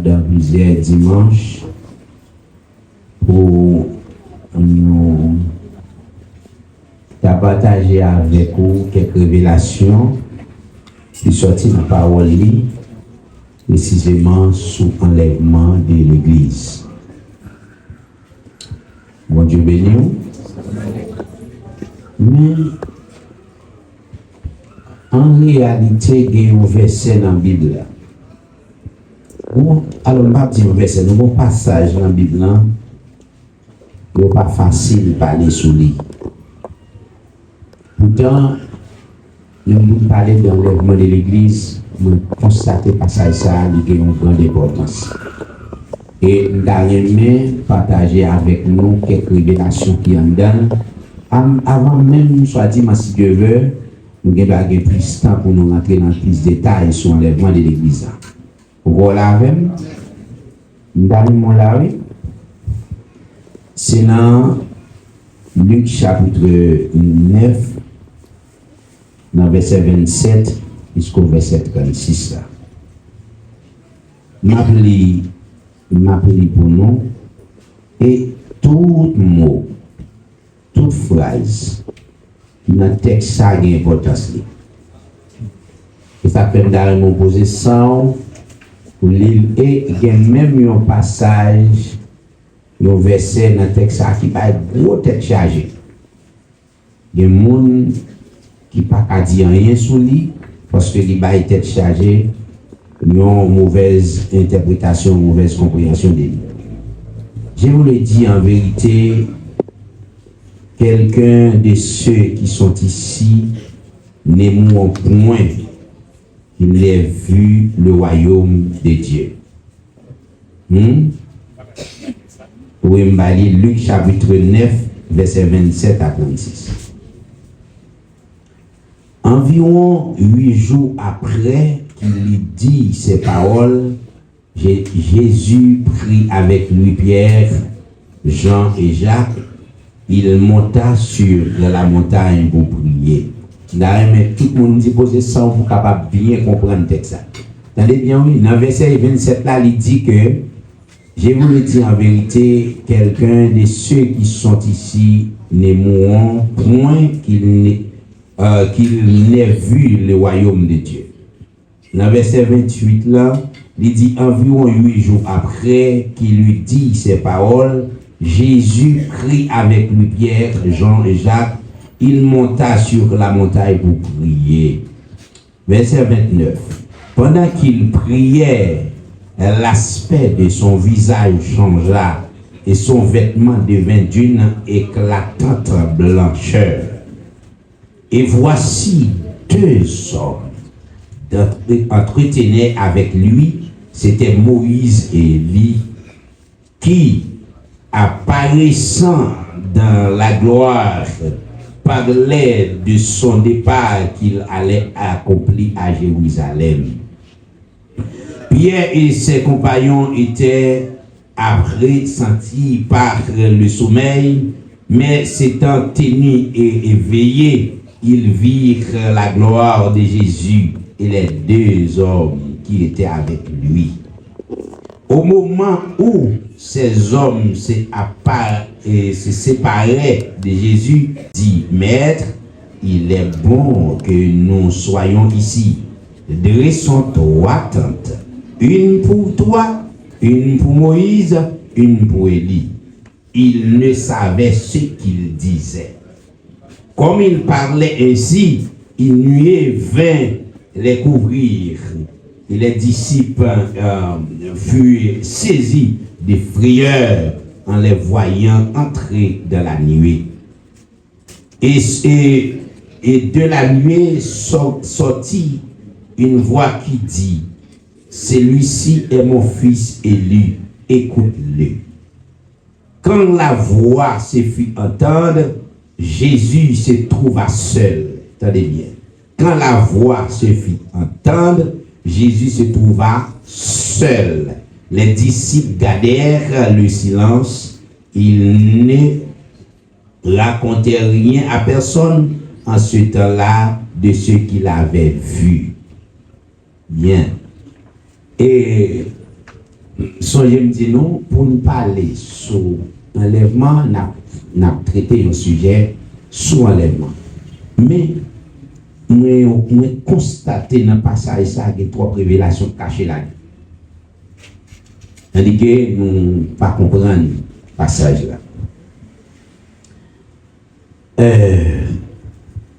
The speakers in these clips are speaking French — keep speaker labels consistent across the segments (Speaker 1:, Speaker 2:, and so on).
Speaker 1: pendant plusieurs dimanches pour nous partager avec vous quelques révélations qui sortent dans la parole, précisément sous l'enlèvement de l'Église. Bon Dieu béni. Mais en réalité, il y a un verset dans la Bible. Alors, je ne vais pas dire un verset, un passage dans la Bible. Il n'est pas facile de parler sur lui. Pourtant, nous parler de l'enlèvement de l'Église, nous constatons que ça a une grande importance. Et nous allons partager avec nous quelques révélations qui en donnent. Avant même, soit dit, si Dieu veut, nous avons plus de temps pour nous rentrer dans plus de détails sur l'enlèvement de l'Église. Voilà avec nous allons laver. C'est dans Luc chapitre 9, dans verset 27 jusqu'au verset 36. M'appelez pour nous, et tout mot, toute phrase, dans le texte, ça a une importance. Et ça permet d'aller me poser sans pour lire, et il y a même un passage, un verset dans le texte qui va être gros tête chargé. Il y a des gens qui ne peuvent pas dire rien sur lui parce qu'il va être tête chargé, ils ont une mauvaise interprétation, une mauvaise compréhension de lui. Je vous le dis en vérité, quelqu'un de ceux qui sont ici n'est moins point qu'il ait vu le royaume de Dieu. Oui, m'bali Luc chapitre 9, verset 27 à 36. Environ 8 jours après qu'il lui dit ces paroles, Jésus prit avec lui Pierre, Jean et Jacques. Il monta sur la montagne pour prier. Mais tout le monde dit poser ça pour capable bien comprendre le texte. Attendez bien, oui, dans le verset 27 là, il dit que je vous le dis en vérité, quelqu'un de ceux qui sont ici ne mourront point qu'il n'ait vu le royaume de Dieu. Dans le verset 28 là, il dit environ 8 jours après qu'il lui dit ces paroles, Jésus prit avec lui Pierre, Jean et Jacques. Il monta sur la montagne pour prier. Verset 29. Pendant qu'il priait, l'aspect de son visage changea et son vêtement devint d'une éclatante blancheur. Et voici 2 hommes entretenaient avec lui, c'était Moïse et Élie, qui, apparaissant dans la gloire, parlait de son départ qu'il allait accomplir à Jérusalem. Pierre et ses compagnons étaient pressentis par le sommeil, mais s'étant tenus et éveillés, ils virent la gloire de Jésus et les 2 hommes qui étaient avec lui. Au moment où ces hommes se séparaient de Jésus, dit, Maître, il est bon que nous soyons ici. Dressons 3 tentes, une pour toi, une pour Moïse, une pour Élie. Il ne savait ce qu'il disait. Comme il parlait ainsi, une nuée vint les couvrir. Et les disciples furent saisis de frayeur en les voyant entrer dans la nuée. Et de la nuée sortit une voix qui dit, celui-ci est mon fils élu, écoute-le. Quand la voix se fit entendre, Jésus se trouva seul. Attendez bien. Quand la voix se fit entendre, Jésus se trouva seul. Les disciples gardèrent le silence. Ils ne racontaient rien à personne en ce temps-là de ce qu'il avait vu. Bien. Et Songez me dire non, pour nous parler sur enlèvement, n'a traité un sujet sur enlèvement. Mais nous constaté dans le passage ça qu'il y a trois révélations cachées là. Tandis que nous ne pas comprendre le passage là.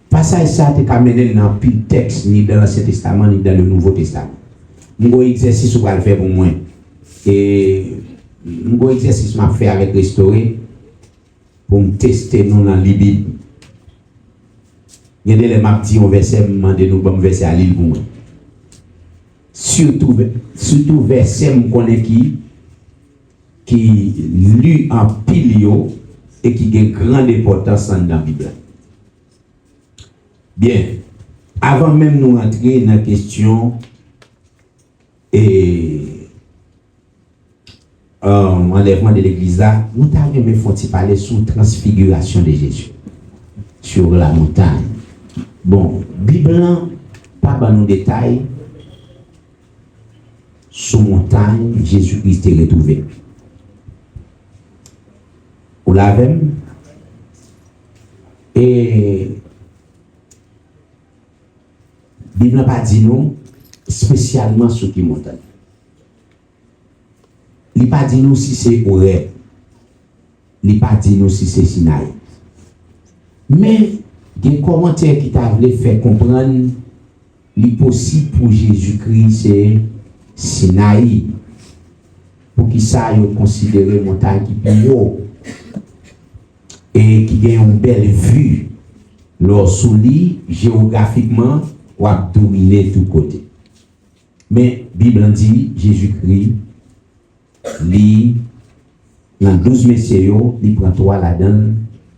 Speaker 1: Passage ça te amené dans le texte ni dans l'Ancien Testament ni dans le Nouveau Testament. Nous exercice qu'on va le faire pour moi. Et nous exercice m'a fait avec restauré pour me tester nous dans la Bible. Il y a des m'a dit un verset me nous bon verset à lire pour moi. Surtout verset me connaît qui lu en pilio et qui a une grande importance dans la Bible. Bien, avant même nous entrer dans la question et enlèvement de l'église là, nous avons parler sur la transfiguration de Jésus sur la montagne. Bon, Bible pas dans nos détails sur montagne Jésus-Christ est retrouvé. Vous l'avez et Bible n'a pas dit nous spécialement sur qui montagne. Il n'a pas dit nous si c'est Horeb. Il n'a pas dit nous si c'est Sinaï. Mais des commentaires qui t'a voulu faire comprendre il possible pour Jésus-Christ c'est Sinaï. Pour qui ça il considéré montagne qui plus haut et qui a une belle vue. Lorsqu'on lit géographiquement ou à dominer tout côté. Mais Bible dit Jésus-Christ li dans 12 messieurs il prend toi là-dedans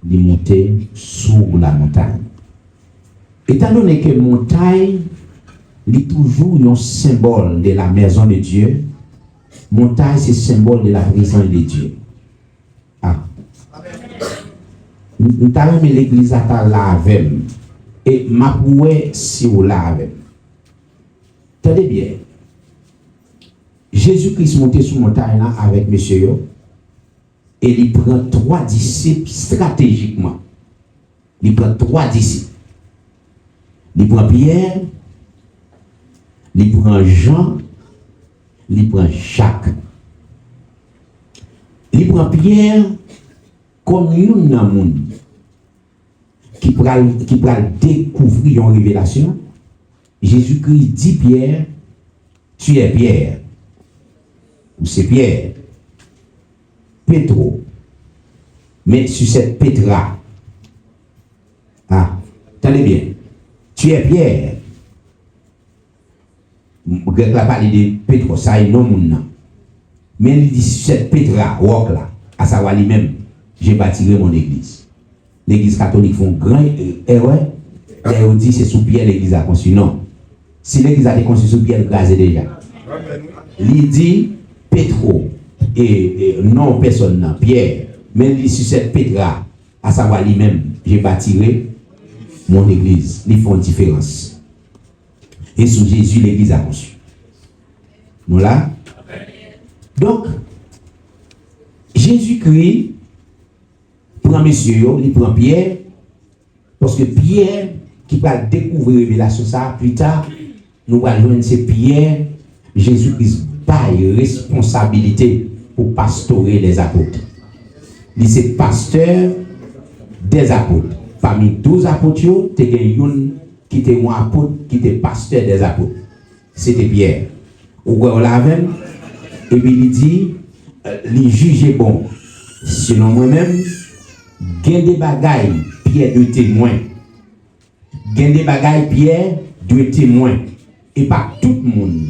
Speaker 1: il monter sur la montagne. Étant donné que montagne est toujours un symbole de la maison de Dieu, montagne c'est symbole de la présence de Dieu. Ah. Nous avons mis l'église à la avec et ma pouet si vous l'avez. Tenez bien. Jésus-Christ monté sur montagne là avec monsieur et il prend 3 disciples stratégiquement. Il prend 3 disciples. Il prend Pierre, il prend Jean, il prend Jacques. Il prend Pierre comme un monde qui pourra découvrir une révélation. Jésus-Christ dit Pierre, tu es Pierre. Ou c'est Pierre. Pétro. Mais sur cette Pétra. Ah, tenez bien. Tu es Pierre. Grec la parle de Pétro, ça est non mon. Mais il dit sur cette Pétra, roc là, à savoir lui-même, j'ai bâtiré mon église. L'église catholique font grand erreur. Et on dit c'est sous Pierre l'église a construit. Non. Si l'église a été construite sous Pierre, grâce déjà. Il dit Pétro et non personne non Pierre, mais il dit sur cette Pétra, à savoir lui-même, j'ai bâtiré mon église. Ils font différence. Et sous Jésus, l'église a construit. Nous là. Donc, Jésus-Christ prend monsieur, il prend Pierre, parce que Pierre, qui va découvrir la révélation, ça, plus tard, nous allons joindre c'est Pierre, Jésus-Christ baille responsabilité pour pastorer les apôtres. Il c'est pasteur des apôtres. Parmi 12 apôtres, il y a un qui était un apôtre, qui était pasteur des apôtres. C'était Pierre. Ou on l'avait, et puis il dit, il juge bon. Selon moi-même, gain des bagailles, Pierre doit témoin. Gain des bagailles, Pierre doit témoin. Et pas tout le monde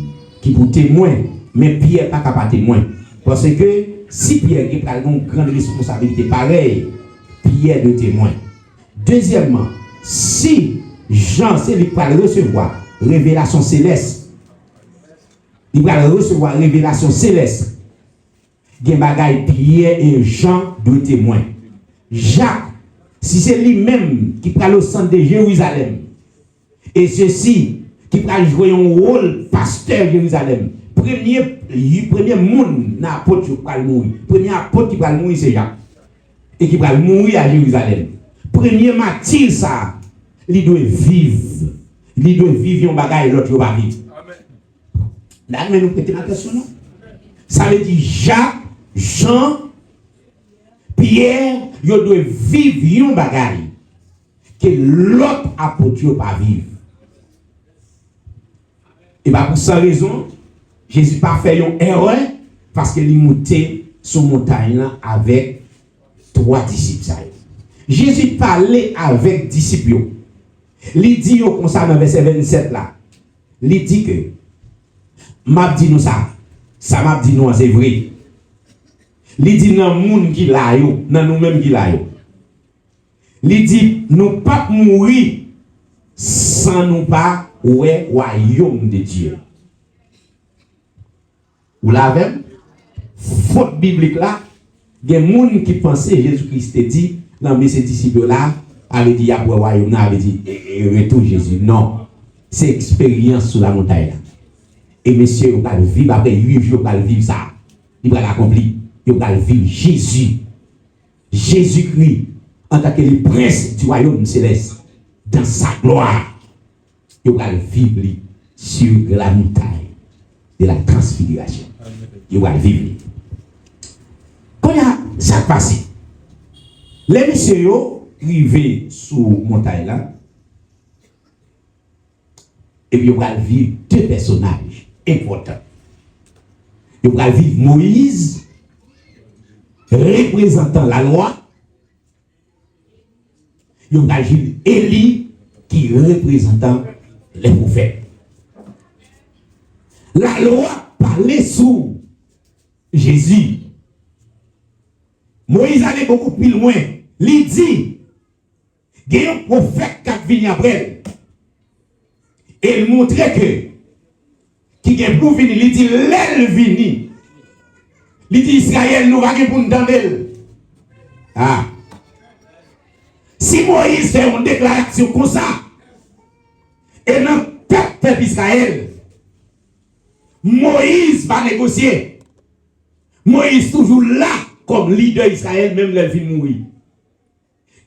Speaker 1: qui peut témoin, mais Pierre pas capable de témoin. Parce que si Pierre a une grande responsabilité pareille, Pierre doit témoin. Deuxièmement, si Jean, c'est lui qui va recevoir révélation céleste, il va recevoir révélation céleste. Gen bagay Pierre et Jean doivent témoins. Jacques, si c'est lui-même qui prend le centre de Jérusalem, et ceci qui va jouer un rôle pasteur Jérusalem, pour premier monde dans l'apôtre qui va mourir. Premier apôtre qui va mourir, c'est Jacques. Et qui va mourir à Jérusalem. Premier martyr, ça, il doit vivre. Il doit vivre un bagage et l'autre ne va pas vivre. Là, mais nous prêtons attention, non? Ça veut dire Jacques, Jean, Pierre, ils doivent vivre un bagage que l'autre apôtre ne va pas vivre. Et bien pour cette raison, Jésus n'a pas fait une erreur parce qu'il est monté sur la montagne avec 3 disciples. Jésus parlait avec disciples. Il dit comme ça dans le verset 27 là. Il dit que m'a dit nous ça. Ça m'a dit nous c'est vrai. Il dit dans le monde qui là yo, dans nous-mêmes qui là yo. Il dit nous pas mourir sans nous pas ouais royaume de Dieu. Vous l'avez? Faute biblique là, il y a des gens qui pensaient Jésus-Christ dit dans ces disciples là, avait dit après royaume, avait dit retour Jésus. Non, c'est expérience sur la montagne là. Et monsieur, vous allez vivre après 8 jours, vous allez vivre ça. Il va l'accomplir. Vous allez vivre Jésus. Jésus-Christ, en tant que le prince du royaume céleste, dans sa gloire. Vous allez vivre sur la montagne de la transfiguration. Vous allez vivre. Quand il y a ça passé, les messieurs arrivés sur la montagne là, et puis vous allez vivre 2 personnages importants. Vous allez vivre Moïse, représentant la loi. Vous allez vivre Élie, qui représentant les prophètes. La loi parlait sous Jésus. Moïse allait beaucoup plus loin. Il dit, il y a un prophète qui vient après. Et il montrait que, qui est pour venir, il dit, l'aile vini. Il dit, Israël, nous allons pour nous entendre. Ah. Si Moïse fait une déclaration comme ça, et dans le peuple d'Israël, Moïse va négocier. Moïse toujours là comme leader d'Israël, même le vient mourir.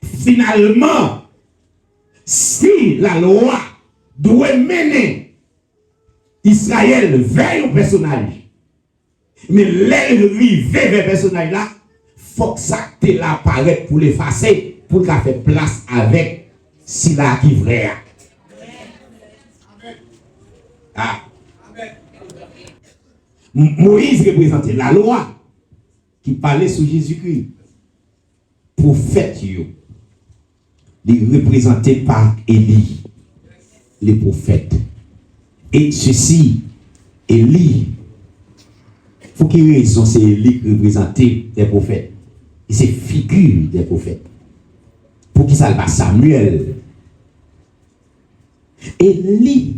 Speaker 1: Finalement, si la loi doit mener Israël vers un personnage, mais l'arrivée vers le personnage là, il faut que ça te l'apparaît pour l'effacer, pour qu'il fasse place avec si là qui est vrai. Ah. Moïse représentait la loi qui parlait sur Jésus-Christ. Prophète, il représenté par Élie, les prophètes. Et ceci, Élie, il faut qu'il y ait raison, c'est Élie qui représentait les prophètes. Et c'est figure des prophètes. Pour qu'il s'appelle Samuel. Élie,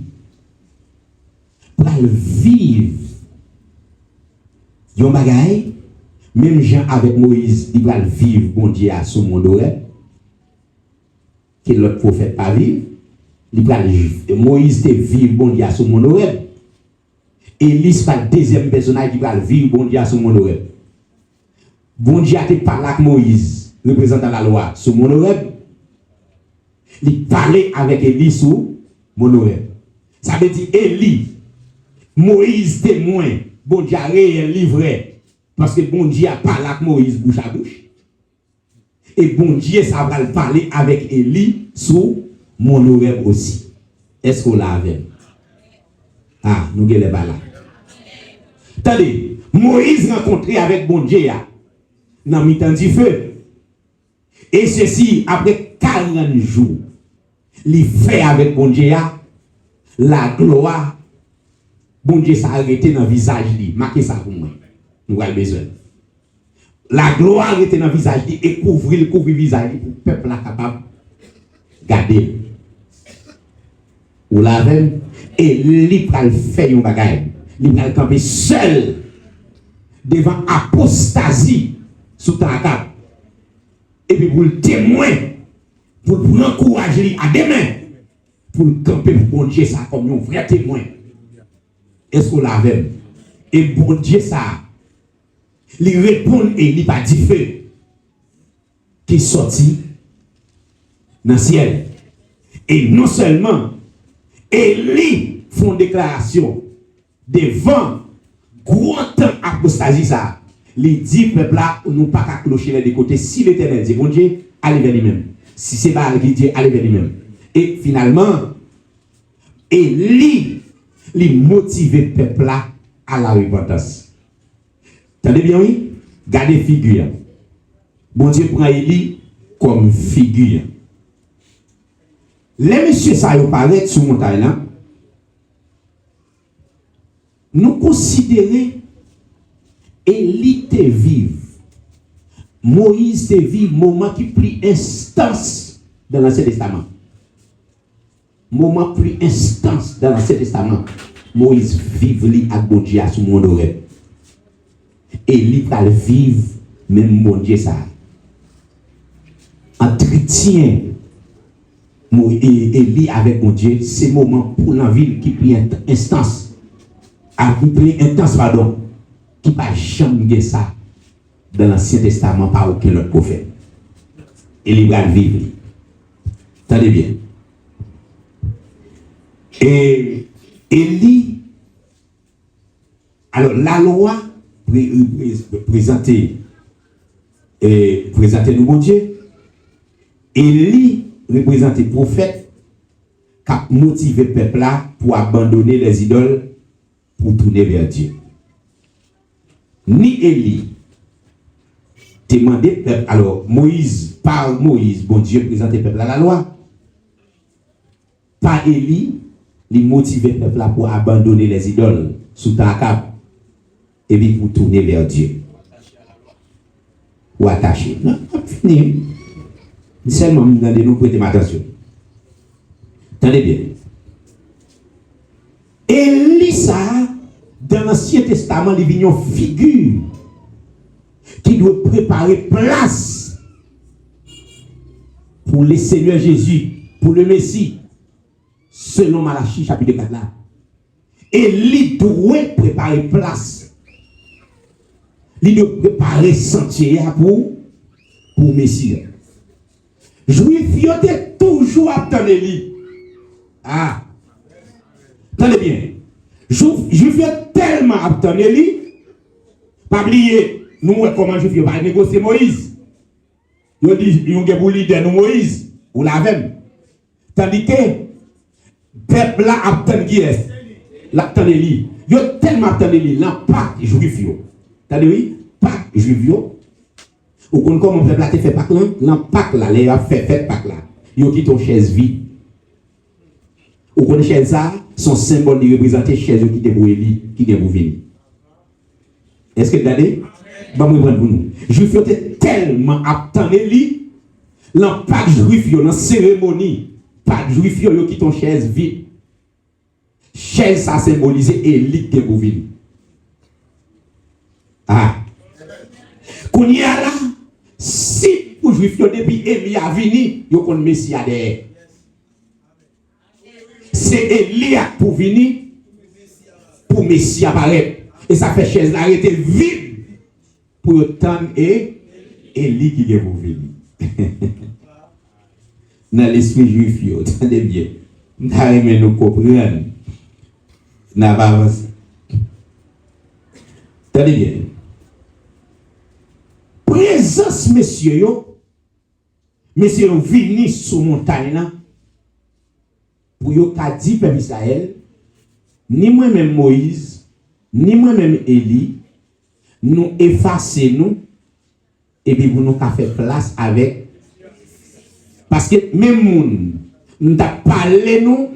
Speaker 1: pour vivre, yon bagay, même Jean avec Moïse, il va vivre, bon Dieu, à son monde oreille, que l'autre prophète pas vivre. Moïse te vivre, bon Dieu, à son monde oreille. Élie, c'est le deuxième personnage qui va vivre, bon Dieu, à son monde oreille. Bon Dieu a te parlé avec Moïse, représentant la loi, sur mon oreille. Il parlait avec Élie sur mon oreille. Ça veut dire Élie, Moïse témoin, bon Dieu a réel livré, parce que bon Dieu a parlé avec Moïse bouche à bouche. Et bon Dieu, ça va parler avec Élie sous mon oreille aussi. Est-ce qu'on l'a avec? Ah, nous ne sommes pas là. Attendez, Moïse rencontré avec bon Dieu dans le temps du feu. Et ceci, après 40 jours, il fait avec bon Dieu la gloire. Bon Dieu s'est arrêté dans le visage, marquez ça pour moi. Nous avons besoin. La gloire était dans le visage et couvrir le visage pour le peuple capable de garder. Vous l'avez, et il va faire un bagage. Il va camper seul devant apostasie sous ta table. Et puis pour le témoin, pour le encourager à demain, pour le camper pour bon Dieu, ça comme un vrai témoin. Est-ce qu'on l'avait? Et bon Dieu, ça, il répond et il pas dit feu qui sorti dans le ciel. Et non seulement, Élie font déclaration devant gros temps apostasie ça. Il dit peuple là, nous pas qu'à clocher les deux côtés. Si l'Éternel dit bon Dieu, allez vers lui-même. Si c'est pas qui dit allez vers lui-même. Et finalement, Élie, il motive le peuple là à la repentance. Attendez bien, oui? Gardez figure. Bon Dieu prend Élie comme figure. Les messieurs, ça y paraît sur montagne là. Nous considérons Élie te vive. Moïse te vive, moment qui prit instance dans l'Ancien Testament. Moment plus instance dans l'Ancien Testament. Moïse vive li à bon Dieu sous mon oreille. Élie va vivre même mon Dieu ça. Entretien Élie avec mon Dieu, c'est moment pour la ville qui prit instance. Qui prit intense pardon. Qui pas jamais ça dans l'Ancien Testament par aucun autre prophète. Élie va vivre. Attendez bien. Et Élie, alors la loi présentée nous mon Dieu. Élie représentait prophète qui a motivé le peuple là pour abandonner les idoles pour tourner vers Dieu. Ni Élie demandé peuple. Alors Moïse, par Moïse, bon Dieu présentait le peuple à la loi. Par Élie, il motivait le peuple là pour abandonner les idoles sous ta cape et puis pour tourner vers Dieu. Ou attacher. Non, fini. Seulement, nous prêter attention. Attendez bien. Élie, ça, dans l'Ancien Testament, il vient une figure qui doit préparer place pour le Seigneur Jésus, pour le Messie, selon Malachie, chapitre 4 là. Élie doit préparer place. Il doit préparer sentier pour Messie. Juif, il était toujours attendre Élie. Ah. Attendez bien. Juif, il tellement attendre Élie. Pas oublier, nous, comment Juif, il va négocier Moïse. Il dit, il y a un leader, nous, Moïse, ou la même. Tandis que, peuple là attend qui est? L'attend Élie. Il a tellement attendre Élie. L'impact Juif. Attendez, oui? Pas Juif. Ou qu'on comment peuple là te fait Pâques là, l'impact là, les a fait Pâques là. Yo qui ton chaise vide. Ou qu'on chaise ça, son symbole de représenter chaise qui te pour Élie, qui te pour venir. Est-ce que vous regardez? Bah moi prendre pour nous. Juif était tellement attendre Élie, l'impact juif yo dans cérémonie, pas juif yo qui ton chaise vide. Chaise ça symbolisait Élie qui te pour venir. Ah. Qu'on y a là, si pour juif depuis Élie a venu, yo kon Messie a derrière. C'est Élie pour venir pour Messie apparaître. Et ça fait chaise l'arrêter vide pour attendre et Élie qui est pour venir. Dans l'esprit juif, attendez bien. Nous comprendre. N'a pas avancé. Attendez bien. Présence, messieurs, messieurs, venus sur montagne là, pour yo ka dit peuple Israël, ni moi-même Moïse, ni moi-même Élie, nous effacer nous, et puis pour nous faire place avec. Parce que même moun, nous t'a parlé nous,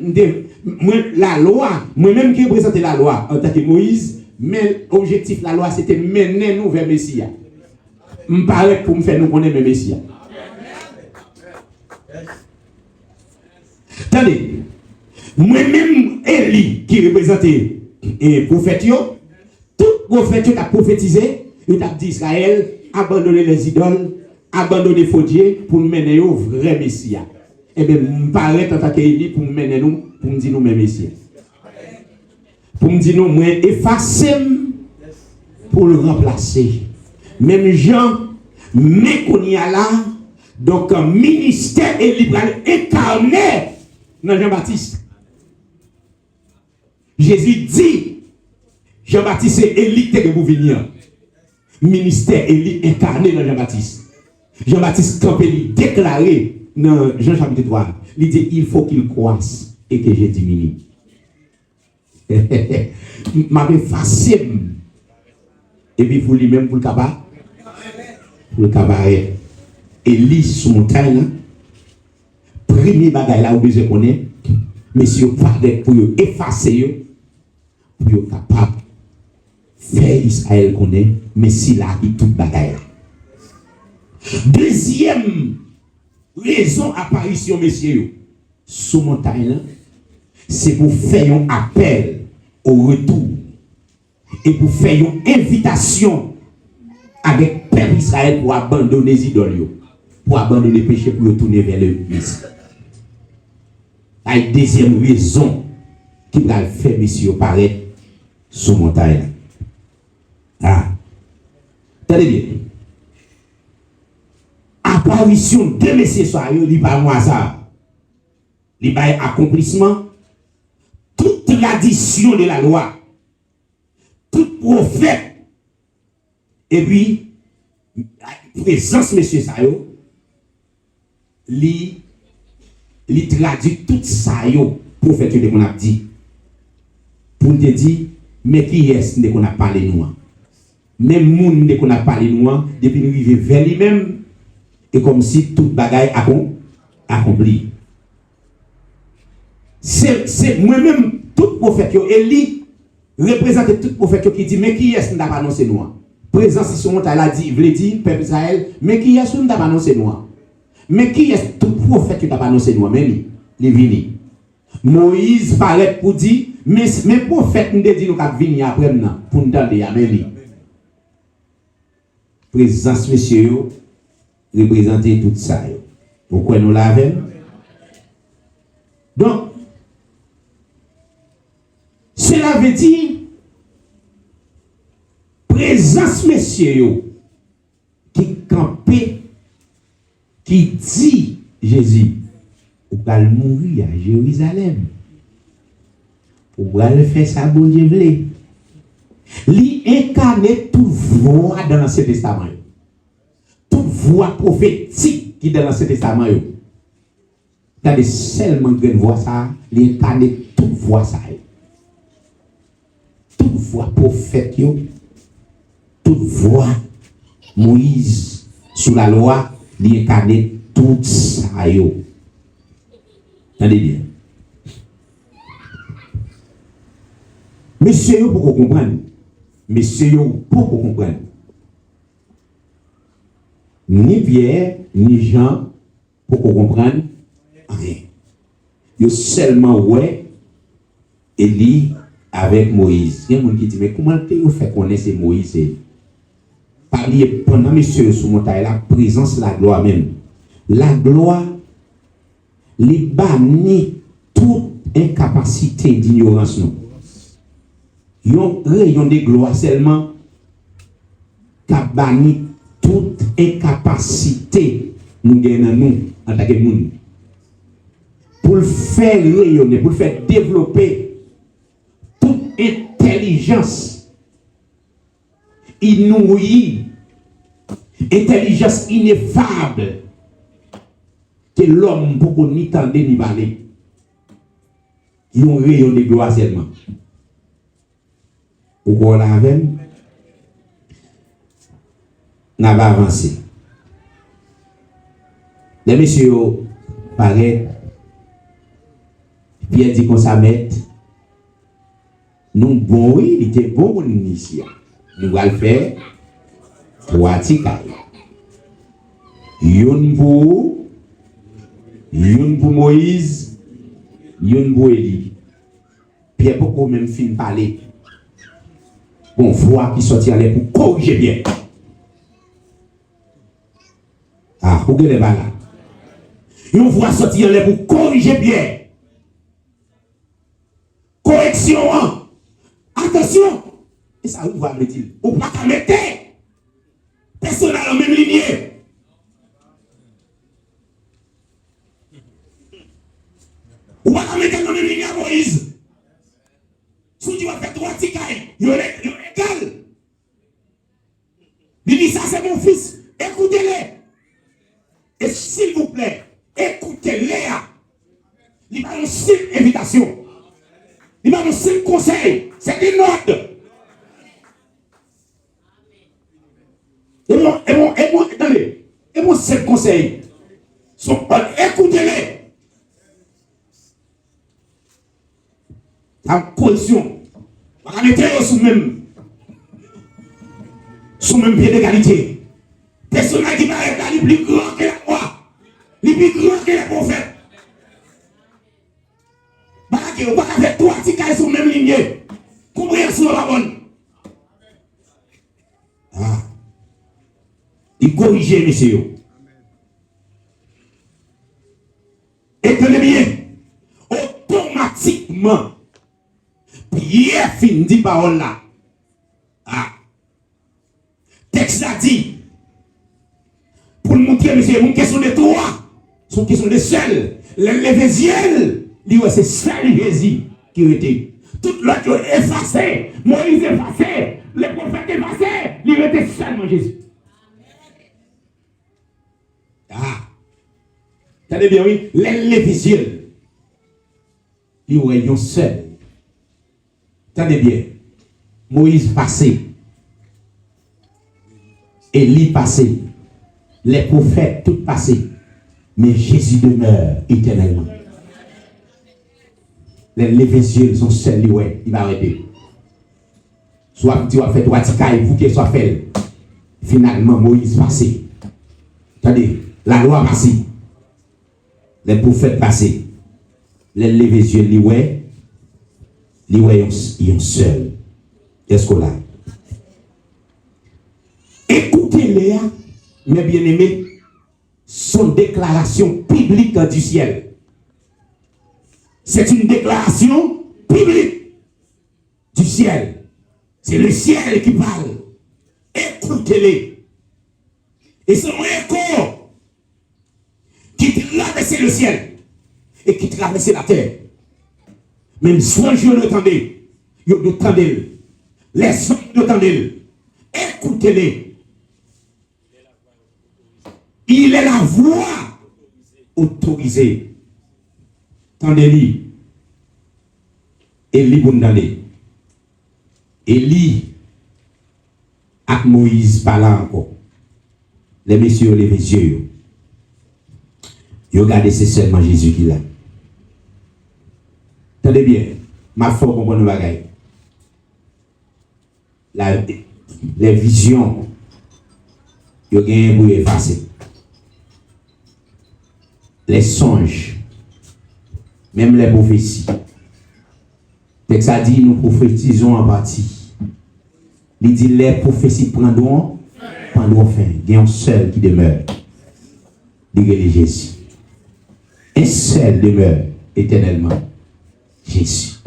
Speaker 1: la loi, moi-même qui représente la loi en tant que Moïse, mais l'objectif de la loi c'était mener nous vers Messie. Me paraît pour me faire nous connaître le Messie. Attendez, moi-même, Élie, qui représentait les prophètes, tout prophète qui a prophétisé, il a dit Israël, abandonner les idoles, abandonner les faux dieux pour nous mener au vrai Messie. Eh bien, me paraît en tant qu'Élie pour nous mener nous, pour nous dire nous, même Messie. Pour me dire nous, moi, effacer pour le remplacer. Même Jean, mais qu'on y a là, donc un ministère est libre incarné dans Jean-Baptiste. Jésus dit, Jean-Baptiste est Élie que vous venir. Ministère Élie incarné dans Jean-Baptiste. Jean-Baptiste campé déclaré dans Jean chapitre 3. Il dit, il faut qu'il croisse et que je diminue. M'avait facile. Et puis pour lui-même, pour le cabaret. Pour le cabaret. Élie sous montagne. Premier bagage là où besoin connaître. Messieurs, pardon pour effacer. Pour être capable de faire Israël connaître. Mais s'il a eu toute bagaille. Deuxième raison apparition, messieurs, sous montagne, c'est pour faire un appel au retour et pour faire une invitation avec le peuple Israël pour abandonner les idoles, pour abandonner le péché, pour retourner vers le Messie. La deuxième raison qui va faire, messieurs, paraître sous montagne. Ah, tenez bien. Apparition de messieurs soyeux, il pas moi ça. Il pas accomplissement. Toute tradition de la loi. Tout prophète. Et puis, la présence messieurs soyeux, il traduit tout ça yo prophète de qu'on a dit. Pour te dire, mais qui est-ce qu'on a parlé nous? Même monde qu'on a parlé nous, depuis nous vivons vers lui-même. Et comme si toute bagaille accompli. C'est moi-même, tout prophète, Élie, représente tout prophète qui dit, mais qui est-ce qui n'a pas annoncé nous? Présence sur mon taille, dit, il dit, peuple Israël, mais qui est-ce qui n'a pas annoncé nous? Mais qui est tout prophète qui n'a pas annoncé nous? Mais il est venu. Moïse paraît pour dire, mais prophète nous dit nous qu'à venir après nous, pour nous donner, amen. Présence, messieurs, représenter tout ça. Pourquoi nous l'avons? Donc, cela veut dire présence, messieurs, qui campait, qui dit Jésus, vous allez mourir à Jérusalem. Vous allez faire ça, bon Dieu voulait. Lui incarner toute voix dans l'Ancien Testament. Toute voix prophétique qui est dans l'Ancien Testament. Regardez seulement une voix ça, il incarne toute voix ça. Toute voix prophète, toute voix Moïse sous la loi, il incarne tout ça. Attendez bien. Monsieur, pour qu'on comprenne. Monsieur, pour qu'on comprenne. Ni Pierre, ni Jean, pour qu'on comprenne, rien. Ils seulement ouais, Élie avec Moïse. Il y a des gens qui disent, mais comment tu fait connaître Moïse? Parler pendant monsieur sous montagne, la présence, la gloire même. La gloire, les bannis toute incapacité d'ignorance. Il y a un rayon de gloire seulement qui a banni toute incapacité nous gagnons en tant que monde. Pour le faire rayonner, pour le faire développer toute intelligence inouïe, intelligence ineffable que l'homme pour qu'on n'y tende ni parler. Il y a un rayon de gloire seulement. Pourquoi on l'a avec? N'a pas avancé. Les messieurs paraît, Pierre dit qu'on s'amène. Nous, bon, oui, il était bon pour nous ici. Nous allons faire 3 tickets. Yon pour Moïse, yon pour Élie. Pierre, pourquoi même fin parler? Bon, voix qui sortit à l'air pour corriger bien. Ah, vous regardez pas là. Une voix sortie à l'air pour corriger bien. Correction, hein? Attention, Et ça, vous va me dire, ou pas qu'à mettre personne dans la même lignée. Ou pas qu'à mettre dans la même lignée à Moïse. Si tu vas faire 3 petits cailles, il est égal. Il dit, ça c'est mon fils, écoutez-les. Et s'il vous plaît, écoutez-les. Il m'a une simple invitation. Il m'a un simple conseil. C'est une note. Et mon seul conseil, écoutez-les. En cohésion, on va mettre sous même pied d'égalité. Personne qui va être plus grand que la loi, le plus grand que les prophètes. On va faire 3 petits cas sur la même lignée. Compréhension la bonne. Il corrige, messieurs. Et tenez bien, automatiquement, Pierre finit dit parole là. Texte a dit, pour nous montrer, monsieur, une question de 3, c'est une question de seul. L'Éphésiel, c'est seul Jésus qui était. Tout l'autre effacé, Moïse effacé, les prophètes effacés, il était seulement Jésus. Tenez bien, oui, l'Éphésiel, il est seul. Tenez bien, Moïse passé, Élie passé, les prophètes tout passé, mais Jésus demeure éternellement. Les yeux sont seuls, il va arrêter. Soit tu vas faire 3 ticailles, vous qui soit fait. Finalement, Moïse passé. Attendez, la loi passée. Les prophètes passés. Les yeux, ils sont seuls. Est-ce qu'on l'a? Écoutez-les, mes bien-aimés, sont déclarations publiques du ciel. C'est une déclaration publique du ciel. C'est le ciel qui parle. Écoutez-les. Et c'est un écho qui traverse le ciel et qui traverse la terre. Même soit je l'entendais, je l'entendais. Les hommes l'entendent. Écoutez-les. Il est la voix autorisée. Tendez-lui. Élie Bondale. Élie avec Moïse parlant encore. Les messieurs, les messieurs. Regardez, c'est seulement Jésus qui l'a. Tendez bien. Ma foi, comprendre le bagaille. Les visions, il y a un bruit effacé. Les songes, même les prophéties. Texte a dit, nous prophétisons en partie. Il dit, les prophéties prendront fin. Il y a un seul qui demeure. Il est Jésus. Un seul demeure éternellement. Jésus.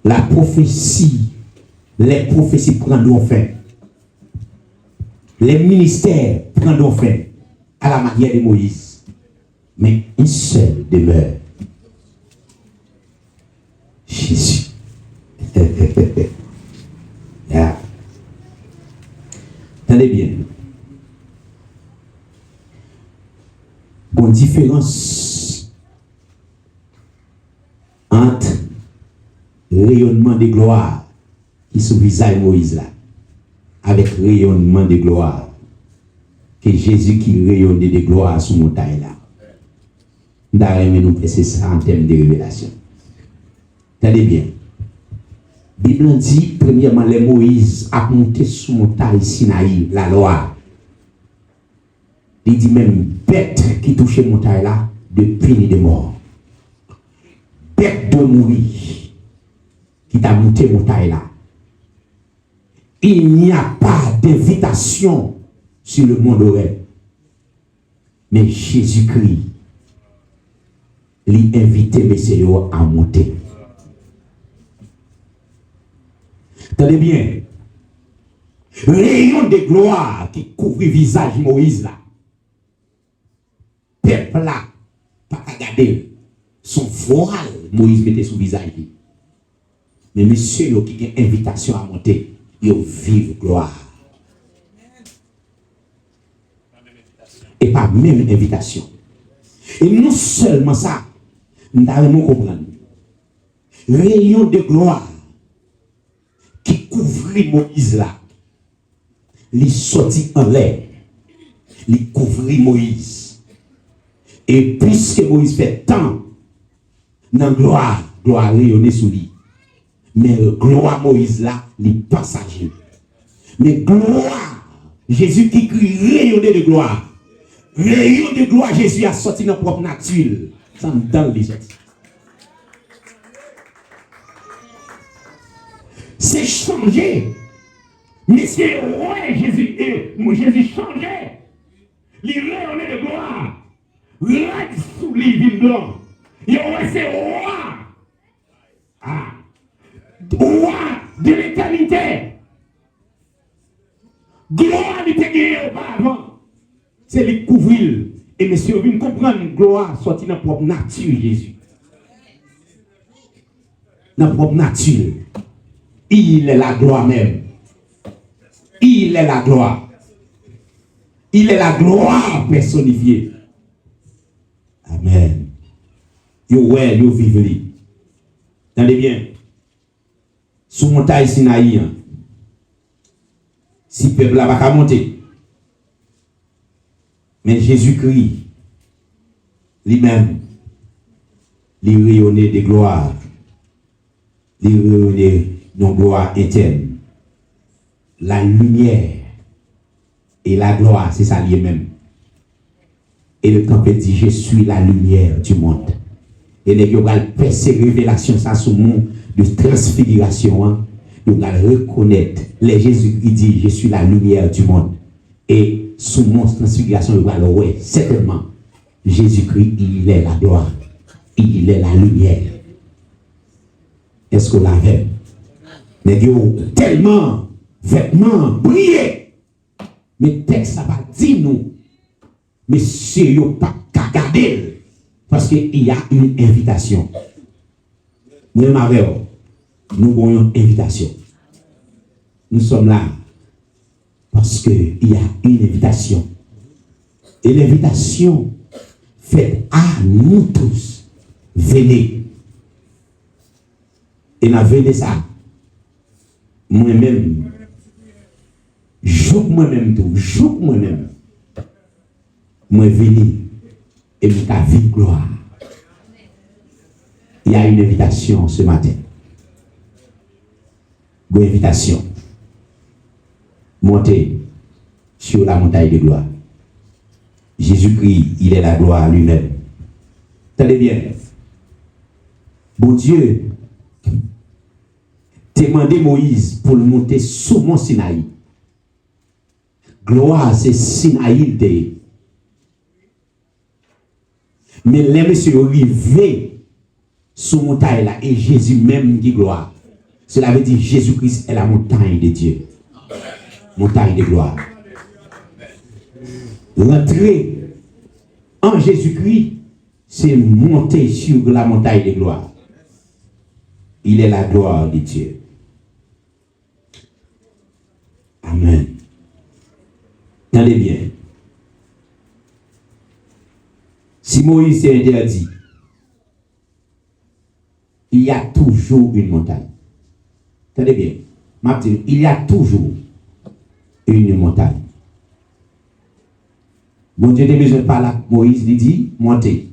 Speaker 1: La prophétie, les prophéties prendront fin. Les ministères prendront fin à la manière de Moïse. Mais un seul demeure. Jésus. Yeah. Tenez bien. Bonne différence entre rayonnement de gloire qui sous visage Moïse là, avec rayonnement de gloire que Jésus qui rayonne de gloire sous montagne là. Nous c'est ça en termes de révélation. Tenez bien. La Bible dit, premièrement, les Moïse a monté sous montagne Sinaï, la loi. Il dit même, bête qui touchait montagne là, de punir de mort. Bête de mourir, qui t'a monté montagne là. Il n'y a pas d'invitation sur le monde horaire. Mais Jésus-Christ, lui inviter les Seigneurs à monter. Tenez bien. Rayon de gloire qui couvre le visage de Moïse là. Peuple là, pas qu'à garder son voile, Moïse mettait sous le visage. Mais monsieur, qui a une invitation à monter, il vive gloire. Et pas même invitation. Et non seulement ça, nous devons comprendre. Rayon de gloire qui couvrit Moïse là, il sortit en l'air, il couvrit Moïse. Et puisque Moïse fait tant, dans gloire rayonnait sous lui. Mais gloire Moïse là, il passager. Mais gloire, Jésus qui crie rayonner de gloire. Rayon de gloire, Jésus a sorti dans propre nature. Ça me donne les autres. C'est changé. Mais c'est ouais, Jésus changeait. Il rayonnait de gloire. Là, sous les villes blancs. Il ouais, c'est roi. Ah. Roi de l'éternité. Gloire de t'égayer auparavant. C'est les couvrir. Et monsieur, vous comprendre gloire sorti dans la propre nature, Jésus. Dans la propre nature. Il est la gloire même. Il est la gloire. Il est la gloire personnifiée. Amen. Yo ouais, yo vivez. Entendez bien. Sous montagne Sinaï, si peuple là va monter. Mais Jésus-Christ, lui-même, il rayonnait de gloire. Il rayonnait de gloire interne. La lumière et la gloire, c'est ça lui-même. Et le temple dit, je suis la lumière du monde. Et les gens vont percer révélation, ça, sous monde de transfiguration. Ils vont reconnaître. Les Jésus-Christ dit, je suis la lumière du monde. Et sous mon transfiguration, ils vont ouais, certainement, Jésus-Christ, il est la gloire. Il est la lumière. Est-ce qu'on l'avait? Les gens tellement, vêtements, brillés. Mais texte, ça va dire nous. Mais c'est pas qu'à garder. Parce qu'il y a une invitation. Nous avons une invitation. Nous sommes là. Parce qu'il y a une invitation. Et l'invitation faite à nous tous. Venez. Et nous venez ça. Moi-même. Joue moi-même tout. Joue moi-même. Moi venir et nous ta vie gloire. Il y a une invitation ce matin. Une invitation. Montez sur la montagne de gloire. Jésus-Christ, il est la gloire lui-même. Tenez bien. Bon Dieu, demandez Moïse pour le monter sous mon Sinaï. Gloire, c'est Sinaï de. Mais les messieurs arrivés sous montagne là et Jésus même dit gloire. Cela veut dire Jésus-Christ est la montagne de Dieu. Montagne de gloire. L'entrée en Jésus-Christ, c'est monter sur la montagne de gloire. Il est la gloire de Dieu. Amen. Tenez bien. Si Moïse s'est interdit, il y a toujours une montagne. Tenez bien. Il y a toujours une montagne. Bon Dieu ne besoin pas là. Moïse lui dit, montez.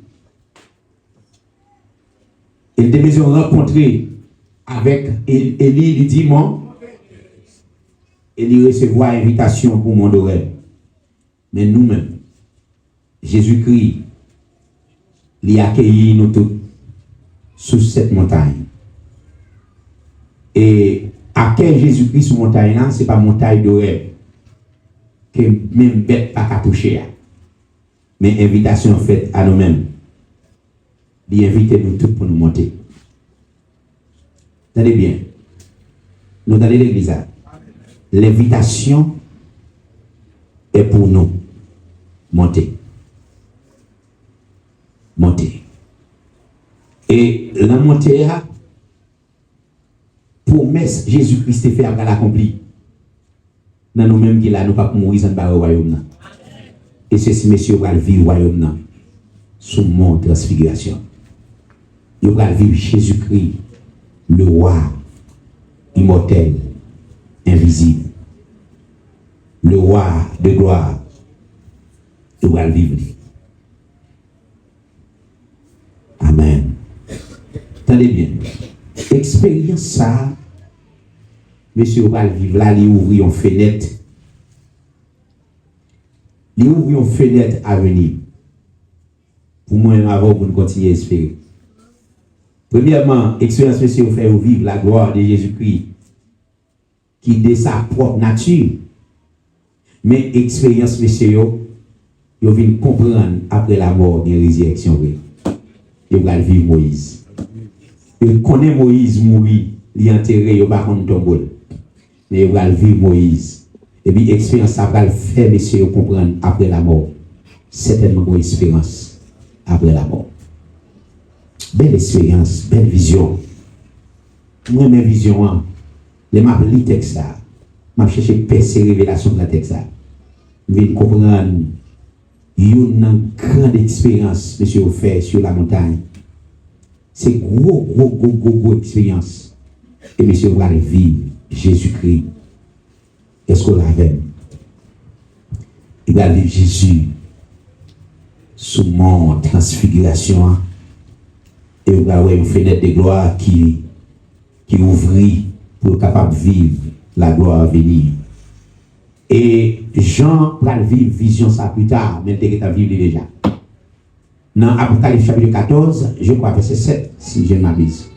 Speaker 1: Il a besoin de rencontrer avec Élie, lui dit, mon. Élie recevoir invitation pour mon oreille. Mais nous-mêmes, Jésus-Christ, il a accueilli nous tous sous cette montagne. Et accueillir Jésus-Christ sur montagne là, ce n'est pas montagne de rêve que même bête pas qu'à toucher. Mais invitation faite à nous-mêmes. Il invite nous tous pour nous monter. Tenez bien. Nous dans l'église. L'invitation est pour nous. Monter. Monter. Et la montée, promesse Jésus-Christ fait après l'accompli. Dans nous-mêmes qui là, nous pas mourir dans le royaume. Et ceci, messieurs, va vivre le royaume sous mon transfiguration. Il va vivre Jésus-Christ, le roi immortel, invisible. Le roi de gloire. Il va vivre. Amen. Attendez bien. Expérience ça, monsieur va vivre là, il ouvre une fenêtre. Il ouvre une fenêtre à venir. Pour moi, avant, pour nous continuer à espérer. Premièrement, expérience, monsieur, fait vivre la gloire de Jésus-Christ, qui est de sa propre nature. Mais expérience, monsieur, vous venez comprendre après la mort de la résurrection. Vous va vivre Moïse. Vous connaissez Moïse mourir, il est enterré, il va prendre tombeau. Mais vous va vivre Moïse. Et puis, expérience, ça va le faire, monsieur, comprendre après la mort. Certainement une expérience après la mort. Belle expérience, belle vision. Moi, mes visions, les m'a lu le texte là. M'a cherché percer révélation de la texte là. Je vais comprendre une grande expérience, monsieur, vous fait sur la montagne. C'est gros expérience. Et monsieur, vous allez vivre Jésus-Christ. Est-ce qu'on l'avait? Il va vivre Jésus sous mon transfiguration. Et vous avez une fenêtre de gloire qui ouvrit pour être capable de vivre la gloire à venir. Et Jean va vivre vision ça plus tard, mais il est vivre déjà. Dans Apocalypse chapitre 14, je crois verset 7, si je ne m'abuse.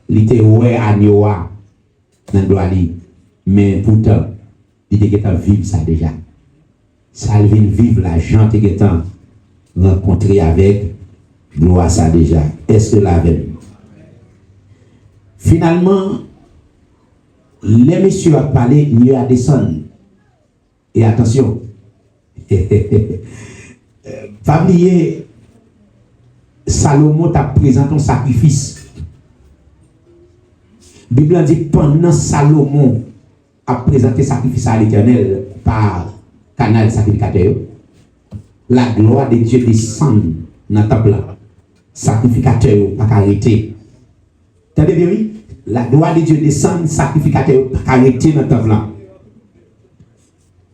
Speaker 1: Il était ouais à Noah dans le doigt, mais pourtant, il était vivre ça déjà. Ça vient vivre la Jean était rencontré avec gloire ça déjà. Est-ce que la veille? Finalement, les messieurs a parlé, il a descendu. Et attention, pas oublier, Salomon t'a présenté un sacrifice. La Bible dit pendant Salomon a présenté sacrifice à l'Éternel par canal sacrificateur, la gloire de Dieu descend dans le temple. Sacrificateur pas arrêté. T'entendez bien oui? La gloire de Dieu descend, sacrificateur pas arrêté dans le temple.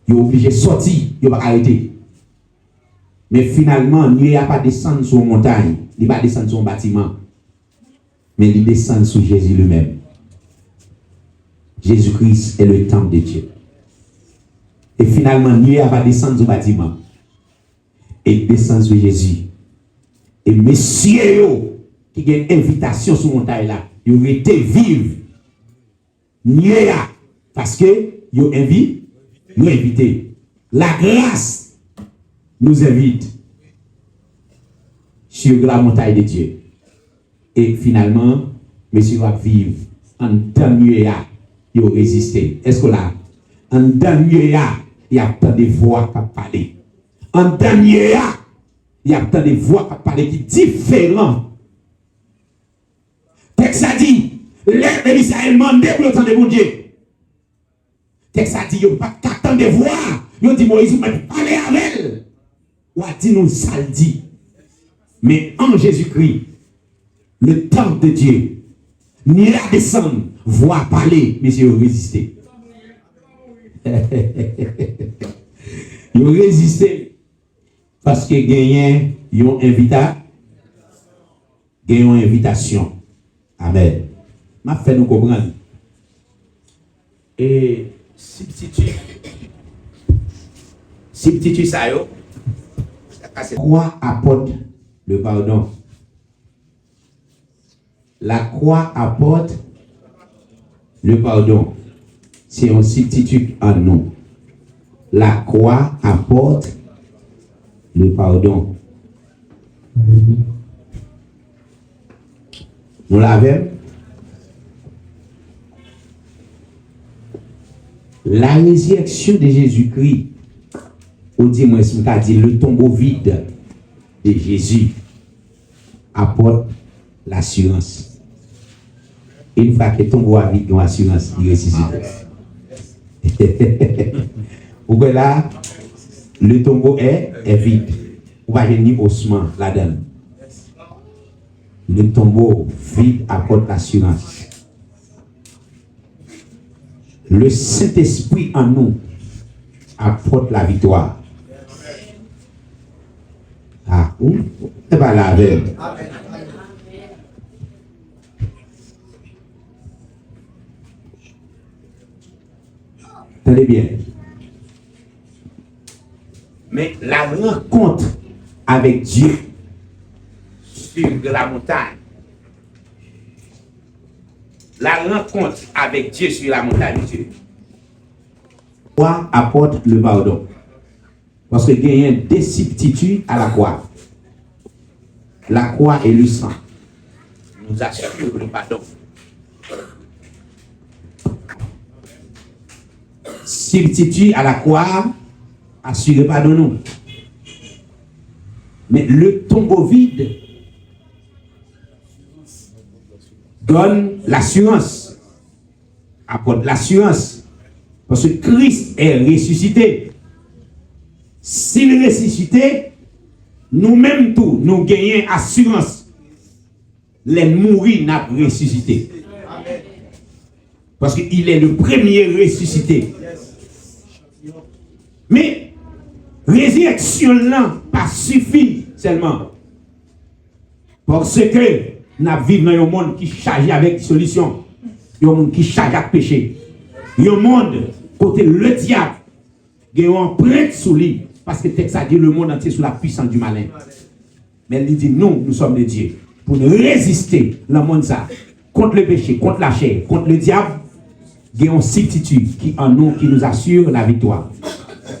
Speaker 1: Il est obligé de sortir, il va arrêter. Mais finalement, il n'a pas descendu sur une montagne, il va descendre sur un bâtiment. Mais il descend sur Jésus lui-même. Jésus-Christ est le temple de Dieu. Et finalement, il n'a pas descendu sur le bâtiment. Et il descend sur Jésus. Et messieurs, qui ont une invitation sur la montagne là, ils ont été vivre. Parce que ils ont invité. La grâce nous invite sur la montagne de Dieu. Et finalement, messieurs va vivre en dernier, ils ont résisté. Est-ce que là, en dernier, il y a tant de voix qui parlent. En dernier, il y a tant de voix qui parlent qui sont différentes. Texte a dit, les Israël mandé pour le temps de mon Dieu. Texte a dit, il n'y a pas qu'attendre de voix. Il dit, Moïse, vous m'avez parlé avec elle. Ou a dit, nous, ça le dit. Mais en Jésus-Christ, le temple de Dieu, ni la descendre, voix parler, mais ils ont résisté. Ils ont résisté. Parce que gagné, ils ont invitation. Amen. M'a fait nous comprendre. Et substitut ça yo. Croix apporte le pardon. La croix apporte le pardon. C'est un substitut en nous. La croix apporte le pardon. Nous l'avons. La résurrection de Jésus-Christ, ou dis-moi, dit le tombeau vide de Jésus apporte l'assurance. Une fois que le tombeau a vide, il y a une assurance, il ressuscite. Vous voyez là, le tombeau est vide. Vous voyez ni ossement là-dedans. Le tombeau vide apporte l'assurance. Le Saint-Esprit en nous apporte la victoire. Ah, c'est pas la veille. Tenez bien. Mais la rencontre avec Dieu sur la montagne, la rencontre avec Dieu sur la montagne de Dieu, quoi apporte le pardon? Parce qu'il y a une déciptitude à la croix. La croix et le sang nous assurent le pardon. Substitut à la croix assure le pardon nous. Mais le tombeau vide donne l'assurance, apporte l'assurance, parce que Christ est ressuscité. S'il est ressuscité, nous-mêmes tous, nous gagnons assurance. Les mourir n'a pas ressuscité. Parce qu'il est le premier ressuscité. Mais résurrection là pas suffit seulement. Parce que nous vivons dans un monde qui est chargé avec solution. Un monde qui est chargé avec péché. Un monde côté le diable qui est empreinte sous lui. Parce que le texte a dit le monde entier sous la puissance du malin. Mais il dit non, nous sommes des dieux. Pour nous résister le monde ça contre le péché, contre la chair, contre le diable, il y a une certitude qui en nous qui nous assure la victoire.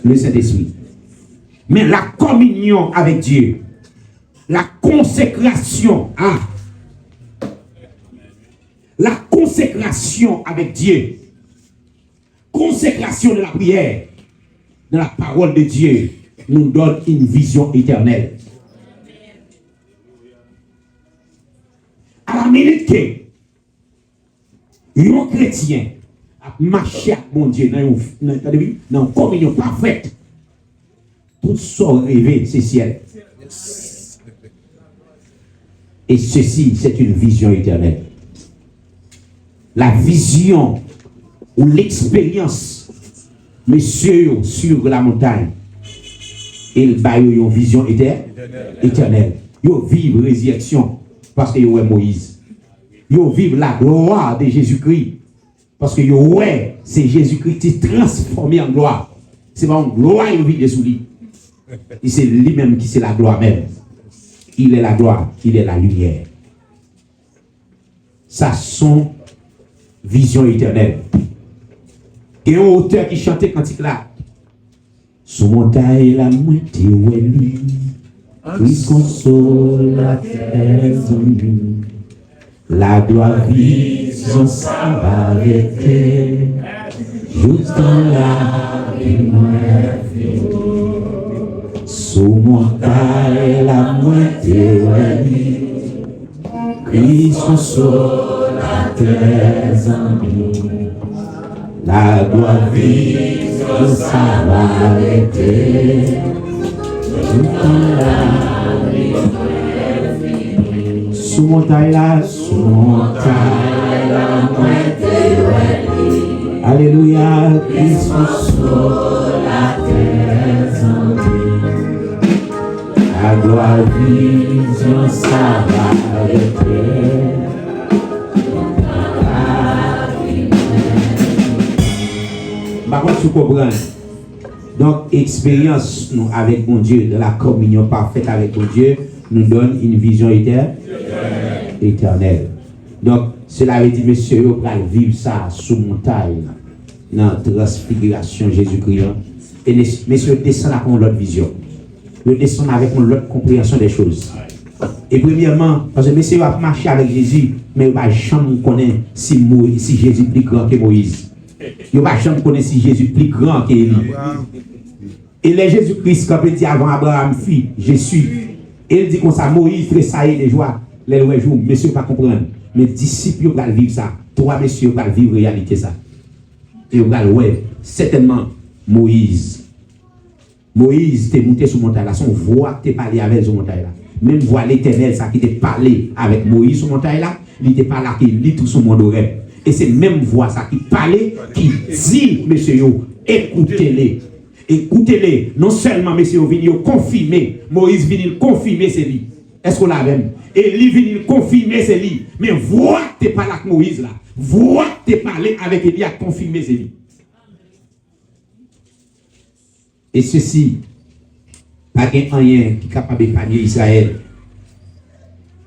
Speaker 1: Le Saint-Esprit. Mais la communion avec Dieu, la consécration, la consécration avec Dieu, consécration de la prière, de la parole de Dieu, nous donne une vision éternelle. À la minute que un chrétien a marché avec mon Dieu dans une communion parfaite, tout son rêvé, c'est ciel. Et ceci, c'est une vision éternelle. La vision ou l'expérience, messieurs, sur la montagne, il y a une vision éternelle. Ils vivent résurrection parce que ils Moïse. Ils vivent la gloire de Jésus-Christ parce que c'est Jésus-Christ qui est transformé en gloire. C'est pas une gloire qui vit dessous lui. Et c'est lui-même qui c'est la gloire même. Il est la gloire, il est la lumière. Ça son vision éternelle. Et un auteur qui chantait cantique là. Sous montagne la moitié ouais lui. Christ console la terre zombie. La gloire vision ça va arrêter. Juste dans la vie sous montagne la moitié ouais lui. Christ console la terre zombie. La gloire vision ça va arrêter. Sous montagne la alléluia, Christ sur la terre. La gloire vision ça va arrêter. Par contre, tu comprends. Donc, expérience nous avec mon Dieu, de la communion parfaite avec mon Dieu, nous donne une vision éternelle. Donc, cela veut dire, monsieur, vous allez vivre ça sous montagne, dans la transfiguration Jésus-Christ. Et messieurs, descendent avec l'autre vision. Nous descendons avec l'autre compréhension des choses. Et premièrement, parce que messieurs, va marcher avec Jésus, mais il va jamais connaître si Jésus est plus grand que Moïse. Ils ne vont jamais connaître si Jésus est plus grand qu'Élie. Et les Jésus-Christ, quand il dit avant Abraham, fille, je suis. Et il dit comme ça, Moïse tressaille de joie. Les lois jours, messieurs, pas comprendre. Mais disciples, ils vont vivre ça. Toi, messieurs, vous allez vivre réalité ça. Et vous allez, ouais, certainement, Moïse, t'es monté sur montagne là, son voix t'es parlé avec sur montagne là. Même voix l'éternel, ça qui t'est parlé avec Moïse sur montagne là, il t'est parlé qui lit tout son monde oreille. Et c'est même voix ça qui parlait, qui dit, messieurs, écoutez-les. Écoutez-les. Non seulement, messieurs, venir confirmer, Moïse vient confirmer c'est lui. Est-ce qu'on l'a même? Et lui vient confirmer c'est lui. Mais voix t'es parlé avec Moïse là. Voix t'es parlé avec Élie à confirmer c'est lui. Et ceci, pas rien qui est capable d'épargner Israël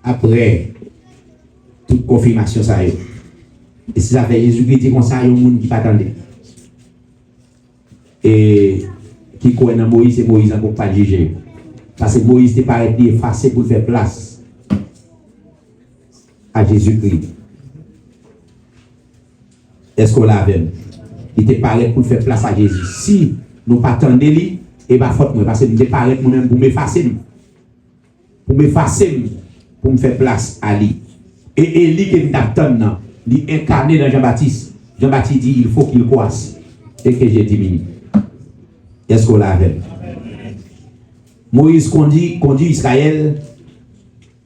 Speaker 1: après toute confirmation ça. Et si ça fait Jésus qui dit comme ça, il y a un monde qui ne pas et qui connaît dans Moïse, et Moïse n'a pas jugé. Parce que Moïse n'est pas effacé pour faire place à Jésus-Christ. Est-ce qu'on l'a vu? Il était paré pour faire place à Jésus. Si nous ne pas attendre lui, et pas faute moi parce que je paré moi-même pour m'effacer. Pour m'effacer, pour me faire place à lui. Et Élie qui m'attend, il est incarné dans Jean-Baptiste. Jean-Baptiste dit il faut qu'il croisse et que je diminue. Est-ce qu'on l'a vu? Moïse conduit Israël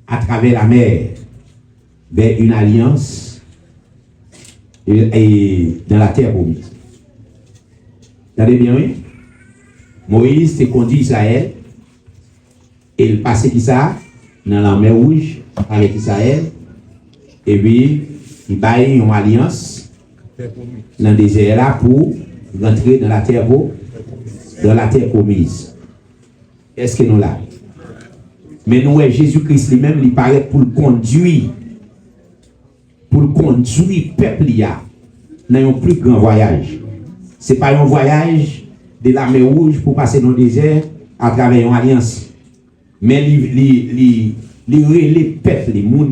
Speaker 1: à travers la mer vers une alliance et dans la terre promise. Vous avez bien vu? Moïse te conduit Israël et il passait qui ça dans la mer rouge avec Israël et puis il baille une alliance dans le désert là pour rentrer dans la terre promise. Est-ce que nous là? Mais nous, Jésus-Christ lui-même, il paraît pour le conduire le peuple dans un plus grand voyage. Ce n'est pas un voyage de la mer rouge pour passer dans le désert à travers une alliance. Mais il relève le peuple, les gens,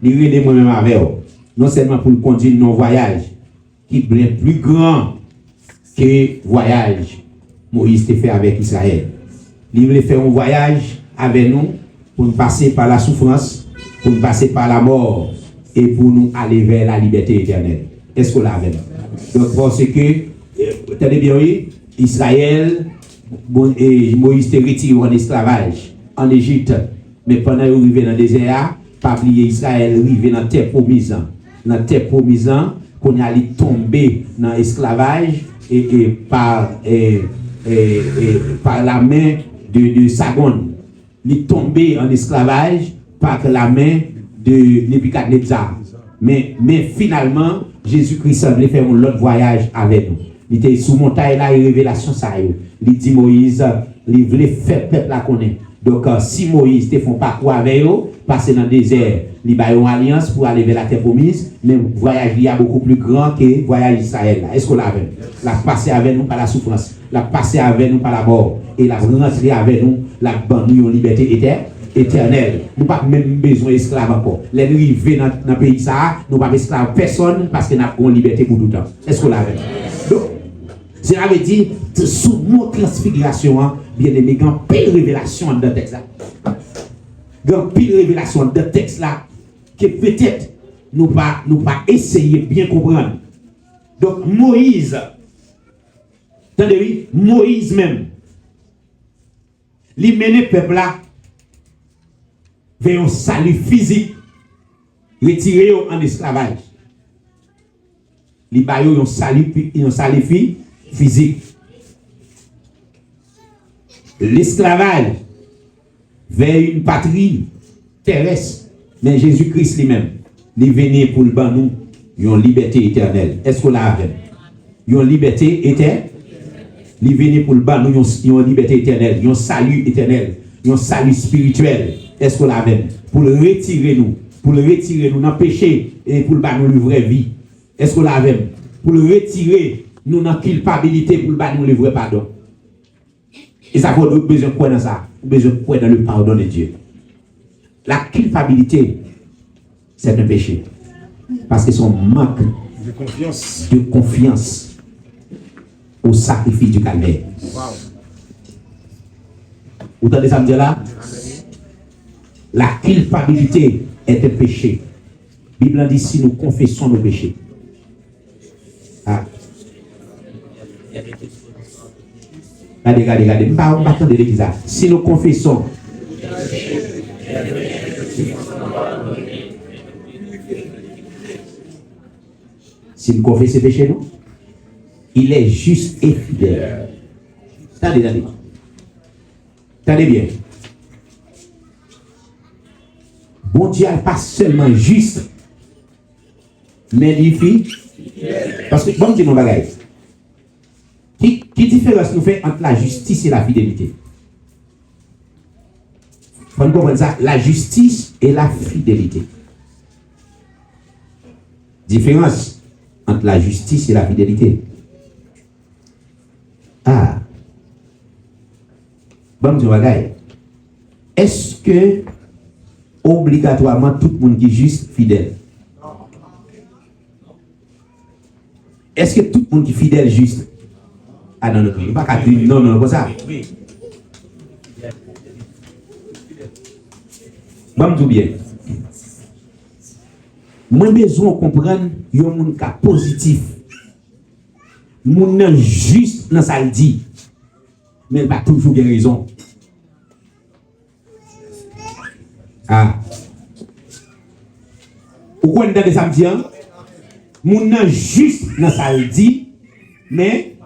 Speaker 1: il relève moi-même avec eux. Non seulement pour le conduire dans un voyage qui est plus grand que le voyage Moïse a fait avec Israël. Il voulait faire un voyage avec nous pour nous passer par la souffrance, pour nous passer par la mort et pour nous aller vers la liberté éternelle. Est-ce qu'on l'a vu? Donc, parce que, tenez bien, oui, Israël, et Moïse était retiré en esclavage en Égypte, mais pendant qu'il arrivait dans le désert, pas oublier Israël arrivé dans la terre promise. Dans la terre promise, qu'on allait tomber dans l'esclavage et par la main de Sargon. Il est tombé en esclavage par la main de Nebuchadnezzar. Mais finalement, Jésus-Christ semblait faire un autre voyage avec nous. Il était sous montagne là, et révélation ça. Il dit Moïse, il voulait faire peuple la connaître. Donc, si Moïse te font parcours avec eux, passer dans le désert, il a une alliance pour aller vers la terre promise, mais le voyage il y a beaucoup plus grand que le voyage d'Israël. Est-ce qu'on l'a vu? La passer avec nous par la souffrance, la passer avec nous par la mort, et la rentrer avec nous, la bande nous en liberté éternelle. Nous n'avons pas même besoin d'esclaves encore. Les arrivés dans le pays, ça, nous n'avons pas d'esclaves personne parce que nous avons une liberté pour tout le temps. Est-ce qu'on l'a vu? Donc, cela veut dire, sous mon transfiguration, bien aimé, il y a une pile révélation dans le texte là. Il y a une pile révélation dans le texte là, que peut-être nous pas essayer de bien comprendre. Donc, Moïse, attendez, Moïse même, il mène le peuple là vers un salut physique, retiré en esclavage. Il y a un salut physique. L'esclavage vers une patrie terrestre, mais Jésus-Christ lui-même, il venait pour le ban nous, une liberté éternelle. Est-ce qu'on l'a avec? Une liberté éternelle. Il venait pour le ban nous, une liberté éternelle, un salut éternel, un salut spirituel. Est-ce qu'on l'a avec? Pour le retirer nous dans le péché et pour le ban nous la vraie vie. Est-ce qu'on l'a avec? Pour le retirer nous dans la culpabilité pour le ban nous le vrai pardon. Et ça vaut besoin de quoi dans ça? Besoin de quoi dans le pardon de Dieu? La culpabilité, c'est un péché. Parce que son manque de confiance au sacrifice du calvaire. Vous entendez ça me dire là? La culpabilité est un péché. La Bible dit si nous confessons nos péchés. Ah. Regardez. On va attendre l'église. Si nous confessons. Si nous confessons péché, nous, il est juste et fidèle. Attendez. Attendez bien. Bon Dieu n'est pas seulement juste, mais il fait. Parce que, bon Dieu, mon bagage. Qui différence nous fait entre la justice et la fidélité? Faut comprendre ça. La justice et la fidélité. Différence entre la justice et la fidélité. Ah. Bon Dieu, bagage. Est-ce que obligatoirement tout le monde qui est juste fidèle? Est-ce que tout le monde qui est fidèle juste? Ah non, pas qu'à dire non, comme ça. Moi, je dis bien. Moi, besoin de comprendre qu'il y a un monde positif. Moun juste dans sa dit. Mais il n'a pas toujours bien raison. Ah. Pourquoi on entend ça me dire? Moun juste dans sa dit, mais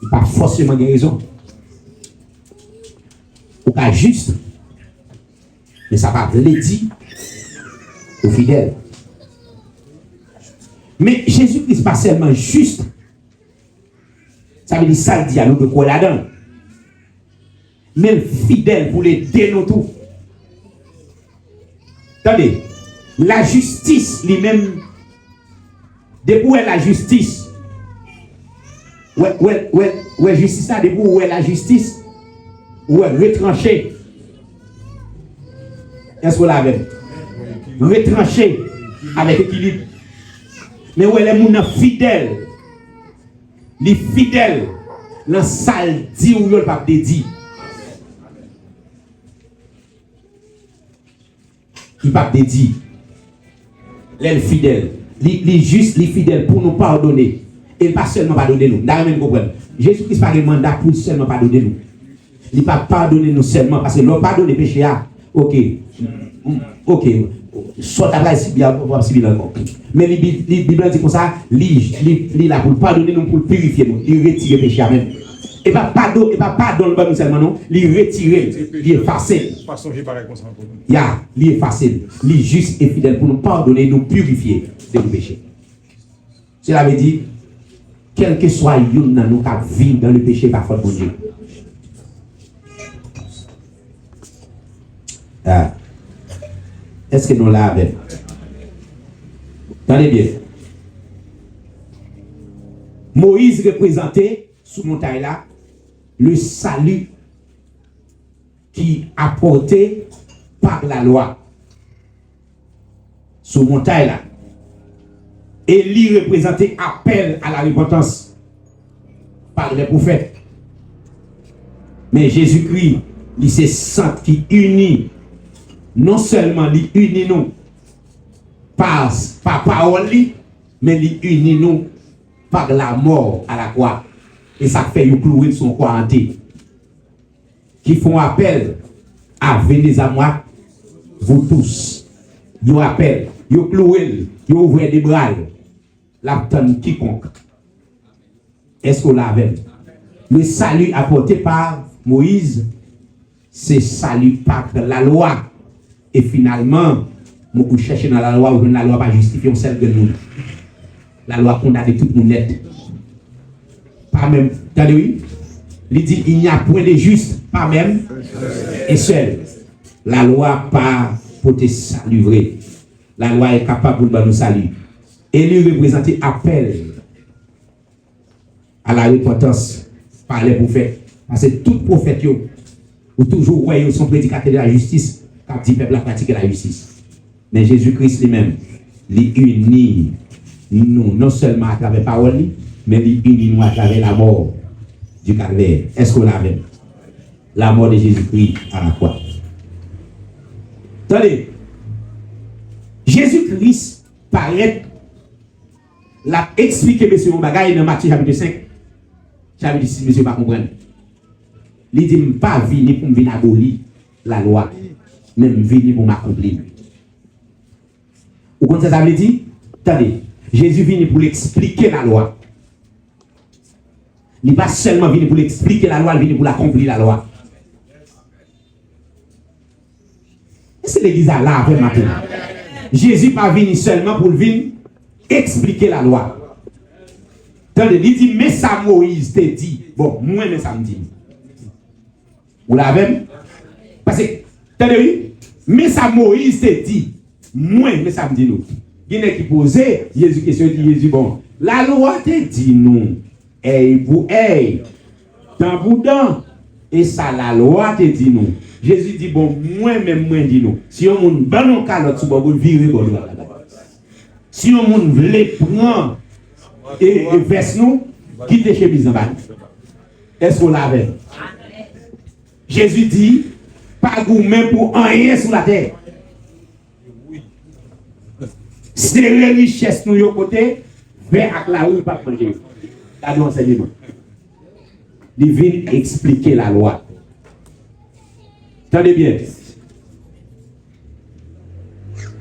Speaker 1: il n'a pas forcément bien raison. Ou pas juste, mais ça va le dire aux fidèles. Mais Jésus-Christ n'est pas seulement juste. Ça veut dire ça le dit à nous de quoi là-dedans. Mais fidèle pour les dénoncer tout. Attendez, la justice lui-même, depuis où est la justice? Ouais, justice là, depuis où est la justice? Où est retranché? Est-ce que vous l'avez? Retranché avec équilibre. Mais où est les gens fidèles? Les fidèles, dans salle dit ou le pape dit. Il pape dit. Les fidèles, les justes, les fidèles pour nous pardonner. Et pas seulement pardonner nous. D'ailleurs, même comprendre. Jésus-Christ n'a pas de mandat pour seulement pardonner nous. Il n'a pas pardonné nous seulement parce que nous pardonner les péchés. Ok. Soit à la Bible encore. Mais la Bible dit comme ça, il là pour pardonner nous, pour purifier nous, il retire les péchés même. Et pas pardonner nous seulement non, il retire, il effacer. Il effacer, il juste et fidèle pour nous pardonner, nous purifier de nos péchés. Cela veut dire, quel que soit une dans nous qui vivent dans le péché par faute de Dieu. Ah. Est-ce que nous l'avons? Attendez bien. Moïse représentait sous montagne là le salut qui apporté par la loi. Sous montagne là. Élie représentait appel à la repentance par les prophètes. Mais Jésus-Christ, il c'est saint qui unit. Non seulement il unit nous par parole, mais il unit nous par la mort à la croix. Et ça fait nous clouer son croix en terre. Qui font appel à venir à moi, vous tous. Ils appellent, ils clouent, ils ouvrent des bras, l'abtend quiconque. Est-ce qu'on l'avait? Le salut apporté par Moïse, c'est salut par la loi. Et finalement, nous cherchons dans la loi, la loi pas justifier celle de nous. La loi condamne tout le monde net. Pas même, attendez, il dit il n'y a point de juste, pas même, et seul. La loi pas pour te saluer. La loi est capable de nous saluer. Et lui représenter appel à la repentance par les prophètes. Parce que tout prophète, ou toujours, ouais, ils sont prédicateurs de la justice. Quand dit peuple a pratiqué la justice. Mais Jésus-Christ lui-même, il unit nous, non seulement à travers la parole, mais il unit nous à travers la mort du calvaire. Est-ce qu'on l'avait? La mort de Jésus-Christ à la croix. Attendez, Jésus-Christ paraît, l'a expliqué, monsieur, mon bagage dans Matthieu chapitre 5, chapitre 6, monsieur, pas comprendre. Il dit, je ne suis pas venu pour venir abolir la loi, mais je suis venu pour m'accomplir. Vous comprenez ça, ça veut dire? Attendez, Jésus est venu pour l'expliquer la loi. Il n'est pas seulement venu pour l'expliquer la loi, il est venu pour l'accomplir la loi. C'est l'église là après maintenant. Jésus n'est pas venu seulement pour venir expliquer la loi. Attendez, il dit, mais ça Moïse te dit. Bon, moi, mais ça me dit. Vous l'avez? Parce que, attendez, mais ça Moïse te dit. Moi, mais ça me dit nous. Il y a qui posait, Jésus question dit, Jésus, bon, la loi te dit nous. Hey, pour hey, dans boudin. Et ça, la loi te dit nous. Jésus dit, bon, moi-même, moi, dit nous. Si on moun ban non calotte, si on moun virer, bon, si on moun vle prendre et verse nous, quitte chemise en bas. Est-ce qu'on l'avait? Jésus dit, pas gourmet pour rien sur la terre. C'est les richesses nous yon côté, vers avec la rue, pas manger. Là, nous enseignement. Il vient expliquer la loi. Attendez bien.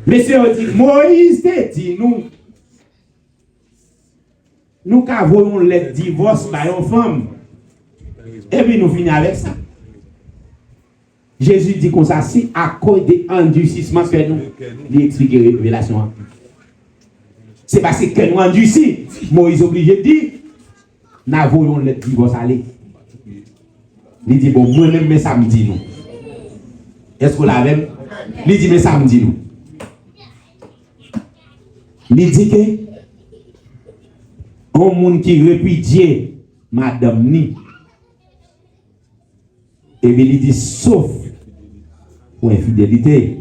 Speaker 1: Monsieur dit, Moïse te dit, nous avons le divorce par une femme. Et puis nous finissons avec ça. Jésus dit comme ça, si à cause des endurcissements que nous, il explique la révélation. C'est parce que nous endurcis, Moïse est obligé de dire, nous avons le divorce aller. Il dit, bon, moi-même, mais ça me dit nous. Est-ce que la même? Il dit, mais ça me dit nous. Il dit que, un monde qui répudie Madame Ni, et bien il dit, sauf pour infidélité.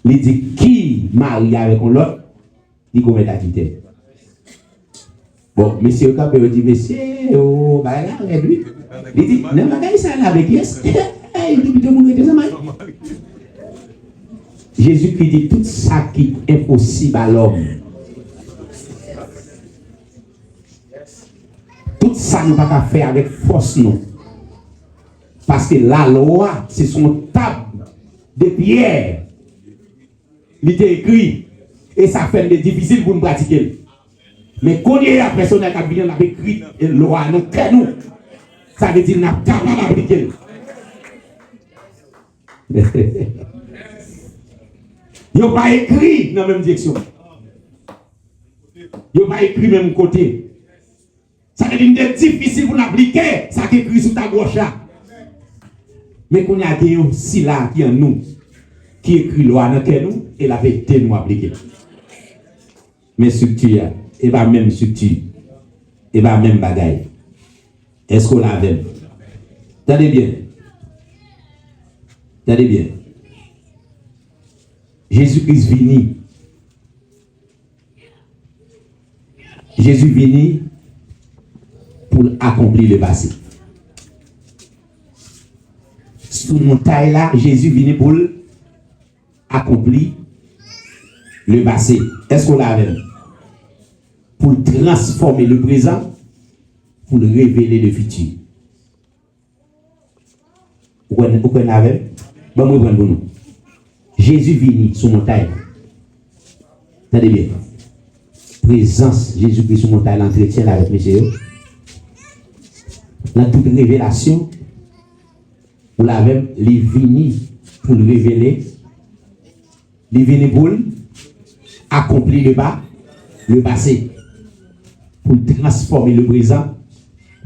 Speaker 1: Il dit, qui marie avec l'autre, il commet l'adultère. Bon, monsieur Capé dit, monsieur, oh, bah là, avec lui. Il dit, ne m'a pas ça là avec qui est-ce? Il dit, tout le monde était ça, Jésus-Christ dit, tout ça qui est impossible à l'homme. Tout ça, nous ne pouvons pas faire avec force, non. Parce que la loi, c'est son table de pierre. Il est écrit. Et ça fait des difficile pour nous pratiquer. Mais quand il y a la personne qui a bien écrit la loi, nous, ça veut dire qu'on n'a pas appliqué. Ils n'ont pas écrit dans la même direction. Ils n'ont pas écrit même côté. Ça veut dire que c'est difficile pour l'appliquer. Ça qui est écrit sur ta gauche là. Mais qu'on y a des aussi là qui en nous, qui écrit loi dans nous, et la vérité nous appliquer. Mais structure, et pas même structure, et pas même bagaille. Est-ce qu'on l'a même? Tenez bien. Tenez bien. Jésus-Christ vini. Jésus vini pour accomplir le passé. Sous mon taille là, Jésus vini pour accomplir le passé. Est-ce qu'on l'a même? Pour transformer le présent, pour révéler le futur. Vous connaissez? Bon, moi, pour nous. Jésus vini sur montagne. Attendez bien. Présence Jésus-Christ sur montagne, l'entretien avec monsieur. Dans toute révélation, vous l'avez, il vini pour le révéler. Il vini pour accomplir le passé. Pour transformer le présent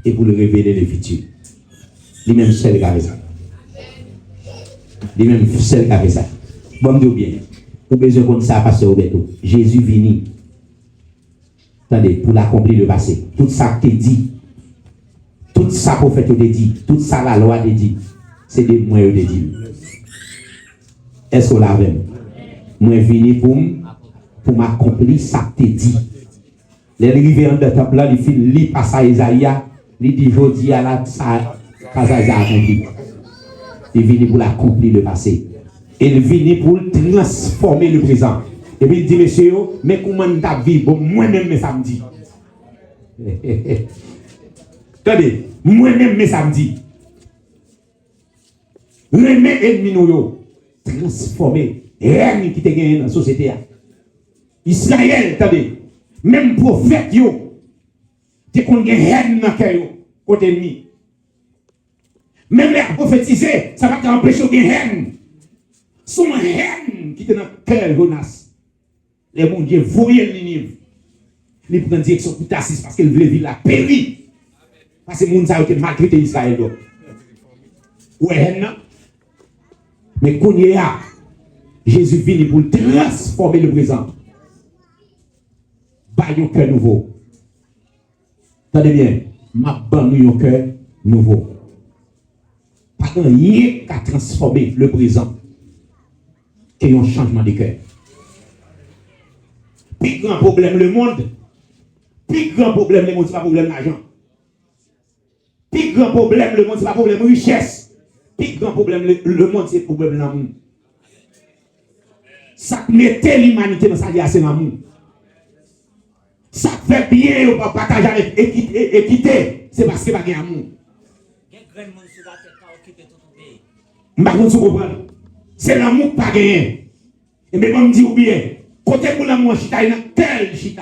Speaker 1: et pour le révéler le futur. Lui-même seul qui a fait ça. Lui-même seul qui a fait ça. Bon, me dis bien. Vous avez besoin de ça, Pasteur Roberto. Jésus vini. Attendez, pour l'accomplir le passé. Tout ça qui dit, tout ça prophète te dit, tout ça la loi te dit, c'est des moyens de dire. Est-ce qu'on l'a même? Moi, venu pour m'accomplir ça que tu dit. Les rivières de temple là, il lit passe à Isaïe, il dit jodi à la ça accompli. Il venu pour l'accomplir le passé. Il venu pour transformer le présent. Et puis il dit monsieur, mais comment ta vie bon moi-même mes samedi. Attendez, moi-même mes samedi. Remet ennemi nous transformer rien qui te gagne dans la société. Israël, attendez. Même prophète yo, tu connais haine dans cœur côté ennemi. Même les prophétiser, ça va t'empêcher de haine. Son haine qui est dans cœur Jonas. Les mon Dieu voyait le Ninive. Il prend direction pour Tarsis parce qu'il voulait vivre la péri. Parce que les gens qui maltraité Israël. Ouais haine. Mais quand il y a Jésus vient pour transformer le présent. Un cœur nouveau. Attendez bien, ma banne un cœur nouveau. Pas rien qu'à transformer le présent. Qu'il y ait un changement de cœur. Plus grand problème le monde. Plus grand problème le monde, c'est pas problème d'argent. Plus grand problème le monde, c'est pas problème de richesse. Plus grand problème le monde, c'est problème d'amour. Ça mettait l'humanité dans sa vie, c'est l'amour. Ça fait bien ou pas partager avec équité, c'est parce que pas gain amour. C'est l'amour pas gagné. Et même on me dit ou bien, côté pour l'amour chita, il y a tel chita.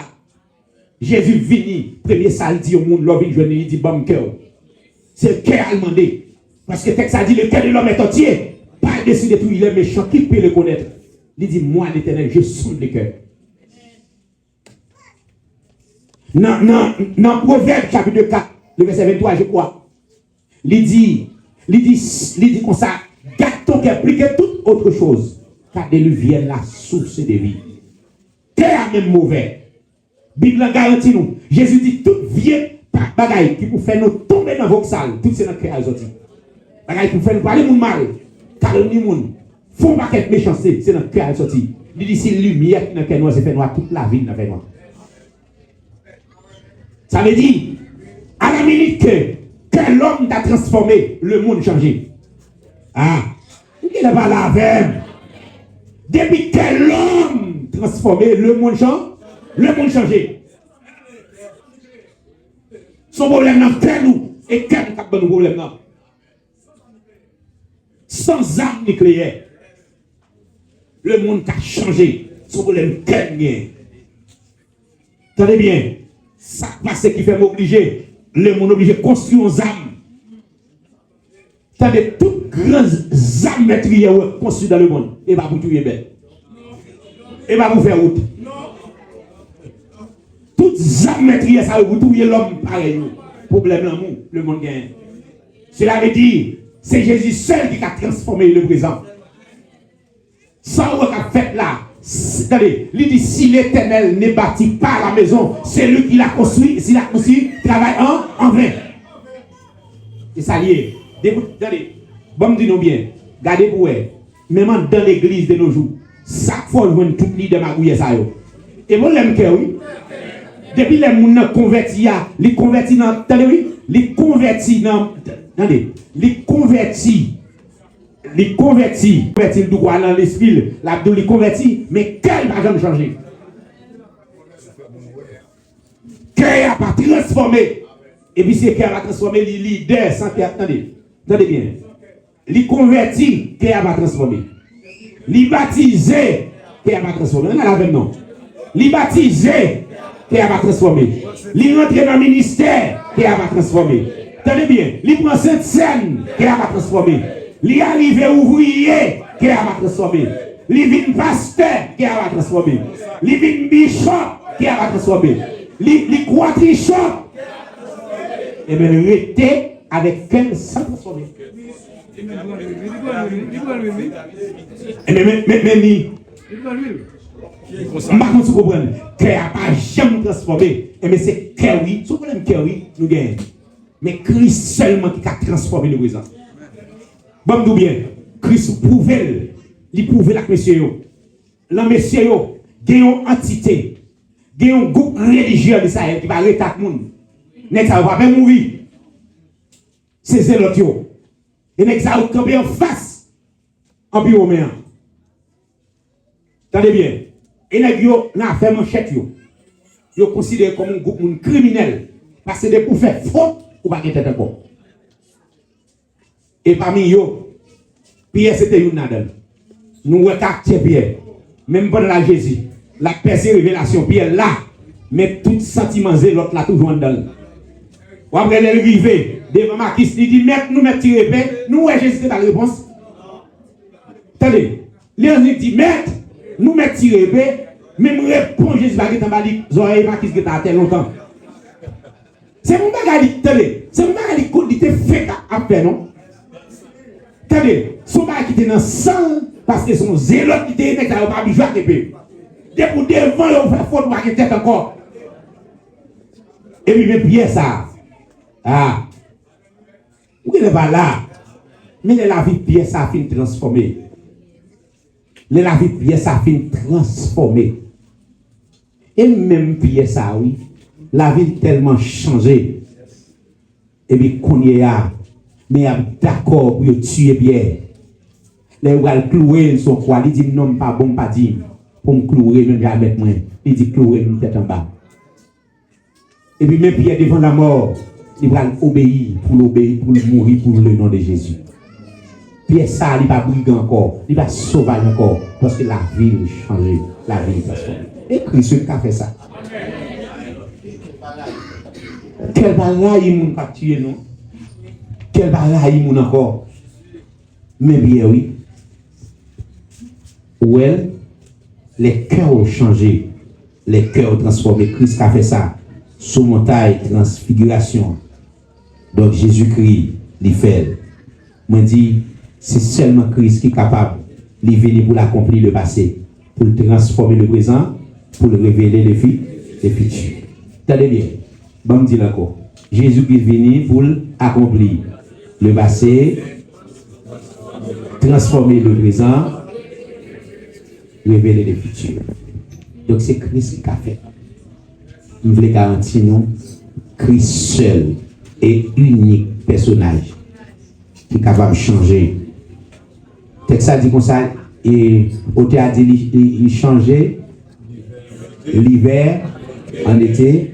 Speaker 1: Jésus vini, premier salle dit au monde, l'homme vient joindre, il dit bon cœur. C'est le cœur à demander. Parce que le texte a dit le cœur de l'homme est entier. Pas décider de tout, il est méchant, qui peut le connaître? Il dit moi l'Éternel, je sonde le cœur. Dans Proverbe chapitre 4, le verset 23, je crois, il dit comme ça, garde ton cœur plus que toute autre chose, car de lui vient la source de vie. Cœur même mauvais. Bible garantit nous. Jésus dit tout vieille bagaille qui pour faire nous tomber dans vos salles, tout c'est dans le cœur sorti. Bagaille pour faire nous parler mon mal, calomnie moun, font pas qu'être méchanceté, c'est dans le cœur sorti. Il dit si lumière qui dans le cœur noir, c'est fait noir toute la vie dans le cœur noir. Ça veut dire, à la minute que l'homme t'a transformé, le monde changé. Ah, il n'est pas là avec. Depuis que l'homme transformé, le monde change, le monde changé. Son problème n'a pas nous, et quel n'a pas de problème là. Sans arme nucléaire, le monde a changé. Son problème quel n'est. Tenez bien. Ça passe qui fait m'obliger, le monde obligé de construire une âme. C'est-à-dire, toutes grandes âmes maîtrisées construites dans le monde, et va vous tuer belle. Et va vous faire route. Toutes âmes maîtrisées, ça va vous tuer l'homme pareil. Problème l'amour, le monde gagne. Cela veut dire, c'est Jésus seul qui a transformé le présent. Sans ce qu'a fait là. Regardez, il dit si l'Éternel ne bâtit pas la maison, c'est lui qui l'a construit. S'il l'a construit, travaille en vain. C'est ça lié. Regardez, bon, dis-nous bien. Regardez pour vous. Même dans l'église de nos jours, chaque fois, on voit toute l'idée de ma gouille. Et vous l'aimez que oui. Depuis les gens convertis, les convertis dans. Attendez, les convertis dans. Attendez, les convertis. Les convertis le droit dans l'esprit, l'abdou les convertis, mais quel va jamais changer? Quel n'a pas transformé? Et puis c'est quel va transformer les leaders sans que. Attendez bien. Les convertis, quel va transformer? Les baptisés, quel va transformer? On a la même nom. Les baptisés, quel va transformer? Les rentrer dans le ministère, quel va transformer? Attendez bien. Les prendre cette scène, quel va transformer? Li arrivé ouvrier qui a transformé. Li vin pasteur qui a transformé. Li vin bishop qui a transformé. Li quadrichop. Et bien rester avec quel sans transformer. Mais par contre, vous comprenez, qui a pas jamais transformé. Et mais c'est Kerry, ce problème Kerry, nous gagnons. Mais Christ seulement qui a transformé le présent. Bon, nous bien, Christ prouve, il prouve la monsieur.
Speaker 2: là, messieurs, il y a une entité, il y a un groupe religieux d'Israël qui va arrêter tout le monde. N'est-ce pas même mourir. C'est zélote. Et n'est-ce pas camper en face en pyroméen. Attendez bien. Et n'est-ce pas fait manchette. Yo considéré comme un groupe criminel. Parce que pour faire faute, ou pas être encore. Et parmi eux, Pierre c'était une nadal. Nous regardons Pierre. Même pendant la Jésus, la percée révélation, Pierre là, mais tout sentiment zélote là toujours en dedans. Ou après elle arrive devant Marquis, il dit nous mettre tirer paix, nous ouais Jésus ta réponse. Attendez, il dit maître, nous mettre tirer paix. Même répond Jésus va en bas les oreilles Marquis qui t'a tellement longtemps. C'est mon bagage attendez, c'est mon bagage qui était fait à peine non. Attendez, son bagage qui était dans sang parce que son zélote qui était dans pas bijou à épée. Dès pour devant on fait faute pas tête encore. Et puis même Pierre ça. Ah. Vous n'êtes pas là. Mais la vie de Pierre ça fin transformé. La vie de Pierre ça fin transformé. Et même Pierre ça oui, la vie tellement changé. Et puis qu'on y a mais d'accord pour tuer Pierre. Les va clouer son croix, il dit non pas bon pas dit pour me clouer même jamais moi. Il dit clouer une tête en bas. Et puis même Pierre devant la mort, il va obéir pour mourir pour le nom de Jésus. Pierre ça il va brigand encore, il va sauvage encore parce que la vie a changé, la vie a transformé. Et Christ qui a fait ça. Quel bagaille il m'a tué non? Quel bagaille il m'a encore? Mais bien oui. Ouais, les cœurs ont changé, les cœurs ont transformé. Christ a fait ça sous montagne transfiguration. Donc Jésus-Christ il fait. Moi dis c'est seulement Christ qui est capable de venir pour l'accomplir le passé, pour le transformer le présent, pour le révéler le futur. Tenez bien. Bon me dit encore. Jésus-Christ est venu pour accomplir le passé, transformer le présent, révéler le futur. Donc c'est Christ qui a fait. Nous voulons garantir nous, Christ seul et unique personnage qui est capable de changer. Texte ça dit comme ça, et au théâtre il changeait l'hiver en été,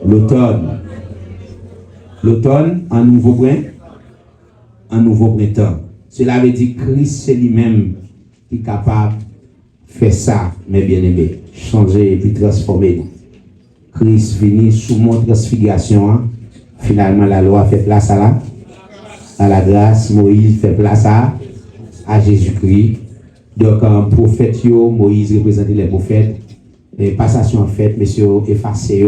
Speaker 2: l'automne. L'automne en nouveau printemps. Cela veut dire que Christ c'est lui-même qui est capable de faire ça, mes bien-aimés, changer et puis transformer. Christ venu sous mon transfiguration. Finalement, la loi fait place à la grâce. Moïse fait place à Jésus-Christ. Donc, un prophète, Moïse représente les prophètes. Et passation en fait, monsieur, effacé.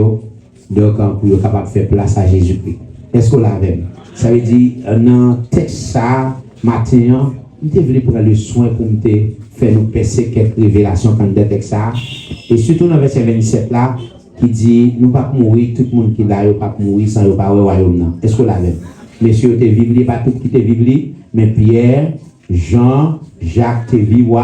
Speaker 2: Donc, pour être capable de faire place à Jésus-Christ. Est-ce qu'on l'a même? Ça veut dire, dans le texte, ça, matin, nous devons prendre le soin pour nous faire nous passer quelques révélations quand nous texte ça. Et surtout dans le verset 27 là, qui dit, nous ne pouvons pas mourir, tout le monde qui l'a, ne peut pas mourir sans ne pas avoir le royaume. Est-ce qu'on l'a même? Messieurs, tu es vivre, pas tout qui te vivre, mais Pierre, Jean, Jacques, te vivre,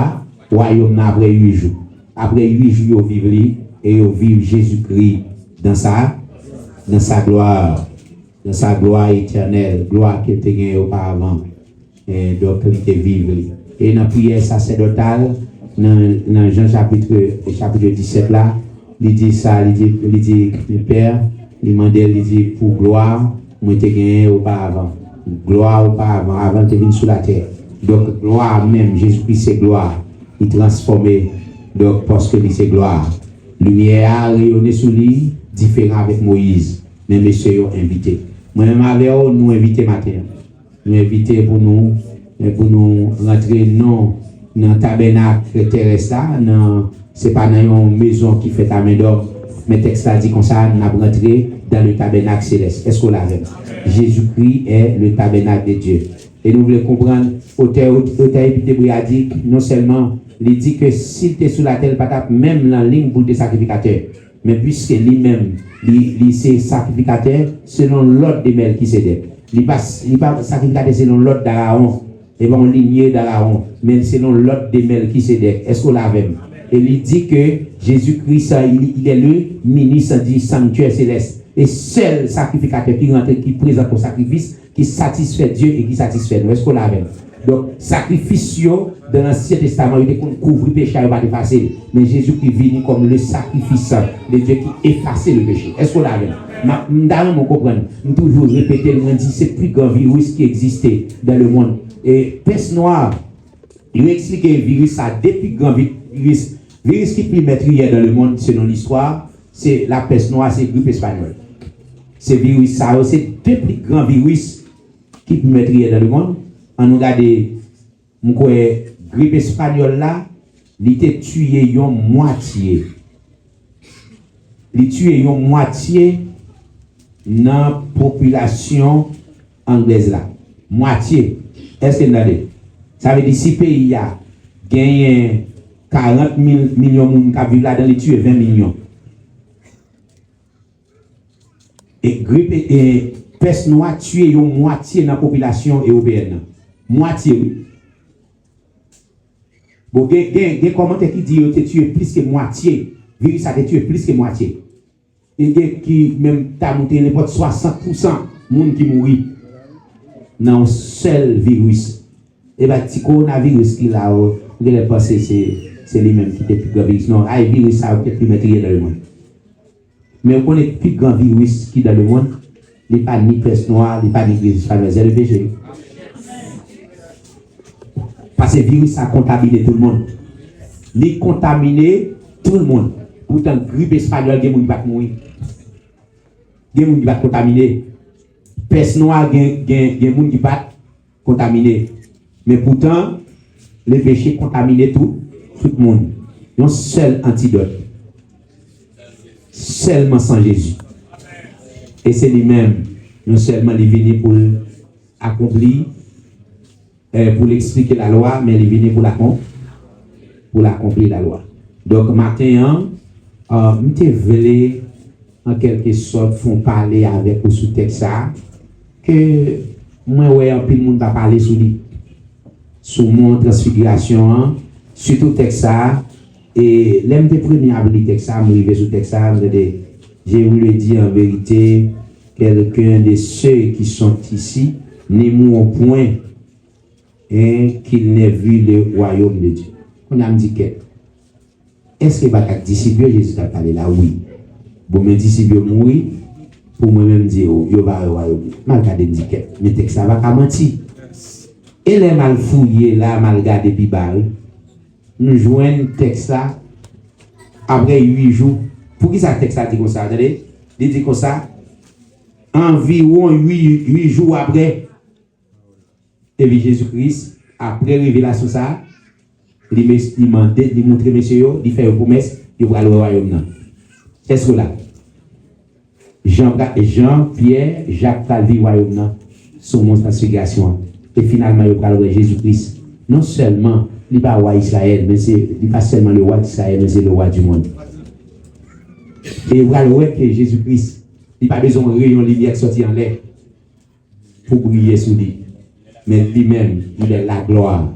Speaker 2: royaume après 8 jours. Après 8 jours, ils vivent et ils vivent Jésus-Christ dans sa gloire. Dans sa gloire éternelle, gloire qui était gagnée auparavant. Et donc, il était vivre. Et dans la prière sacerdotale, dans Jean chapitre 17 là, il dit ça, il dit, le Père, il dit, pour gloire, moi était gagné auparavant. Gloire auparavant, avant de venir sur la terre. Donc, gloire même, Jésus-Christ c'est gloire. Il transformé, donc, parce que c'est gloire. Lumière a rayonné sur lui, différent avec Moïse. Mais messieurs ont invité. Moi-même avec eux, nous inviter matin. Nous inviter pour nous rentrer dans le tabernacle terrestre. Ce n'est pas dans une maison qui fait ta main d'homme. Mais le texte dit comme ça, nous avons rentré dans le tabernacle céleste. Est-ce qu'on l'a vu? Jésus-Christ est le tabernacle de Dieu. Et nous voulons comprendre, auteur Épithébrie a dit, non seulement, il dit que s'il était sur la terre, pas même la ligne pour des sacrificateurs. Mais puisque lui-même, il est sacrificateur selon l'ordre de Melchisédek. Il n'est pas sacrificateur selon l'ordre d'Aaron. Et bon, lignée d'Aaron. Mais selon l'ordre de Melchisédek. Est-ce qu'on l'a vu? Et il dit que Jésus-Christ, il est le ministre du sanctuaire céleste. Et seul sacrificateur qui rentre, qui présente au sacrifice, qui satisfait Dieu et qui satisfait nous. Est-ce qu'on l'a vu? Donc, sacrifice dans l'Ancien Testament, il était qu'on couvre le péché, il va effacer. Mais Jésus-Christ vient comme le sacrifice de Dieu qui efface le péché. Est-ce qu'on l'a vu? Nous comprenons. Nous toujours répéter, nous dit c'est le plus grand virus qui existait dans le monde. Et peste noire, il explique le virus, ça, depuis grand virus qui peut mettre hier dans le monde, selon l'histoire, c'est la peste noire, c'est le grippe espagnole. Ce virus, ça, c'est deux plus grands virus qui peut mettre hier dans le monde. On regarde, la grippe espagnole là, il était tué une moitié. Il tué une moitié dans la population anglaise là. Moitié. Est-ce que vous avez? Ça veut dire si le pays a gagné 40 millions de monde qui vivent là, dans les tuer 20 millions. Et grippe et peste noire tué une moitié dans la population européenne. Moitié, oui. Bon, il y a des commentaires qui disent que tu es plus que moitié. Le virus a tué plus que moitié. Il y a qui même t'a monté n'importe 60% de monde qui mourit dans un seul virus. Et bien, le coronavirus qui est là, vous allez penser c'est lui-même qui est le plus grand virus. Non, le virus, ça va peut-être plus mettre dans le monde. Mais on connaît le plus grand virus qui est dans le monde. Il n'est pas ni peste noire, il n'est pas ni grippe espagnole, c'est le péché. Parce que le virus a contaminé tout le monde. Il a contaminé tout le monde. Pourtant, la grippe espagnole, il y a des gens qui vont mourir. Il y a des gens qui vont contaminer. Peste noire, il y a des gens qui vont contaminer. Mais pourtant, le péché contaminé tout le monde. Il y a un seul antidote. Seulement sans Jésus. Et c'est lui-même, non seulement il est venu pour accomplir, pour expliquer la loi, mais il est venu pour accomplir la loi. Donc, matin, je voulais en quelque sorte font parler avec vous sous texte ça, que moi, ouais, un peu de monde va parler sur lui, sur mon transfiguration, surtout texte ça, et l'un des premiers à lire texte ça, je sur texte ça, je vous le dis en vérité, quelqu'un de ceux qui sont ici n'est au point qu'il n'ait vu le royaume de Dieu. On a dit que est-ce que votre disciple Jésus a parlé là? Oui. Bon, mes disciples mourir pour moi-même dire, il va au royaume. Mal gardé dit que, mais texte ça va pas mentir. Et les mal fouillés là, mal gardé puis barré. Nous joignons texte ça après 8 jours. Pour qui ça texte ça dit comme ça? Attendez, il dit comme ça. Environ 8 jours après, et puis Jésus-Christ, après révélation ça, il montre messieurs, il fait une promesse, il va aller au royaume. Est-ce que là? Jean, Pierre, Jacques Calvi, royaume, sont mon transfiguration. Et finalement, il va aller Jésus-Christ. Non seulement, il n'est pas roi Israël, mais il n'est pas seulement le roi d'Israël, mais c'est le roi du monde. Et il va aller que Jésus-Christ, il n'a pas besoin de rayon de lumière sorti en l'air pour briller sous lui. Mais lui-même, il est la gloire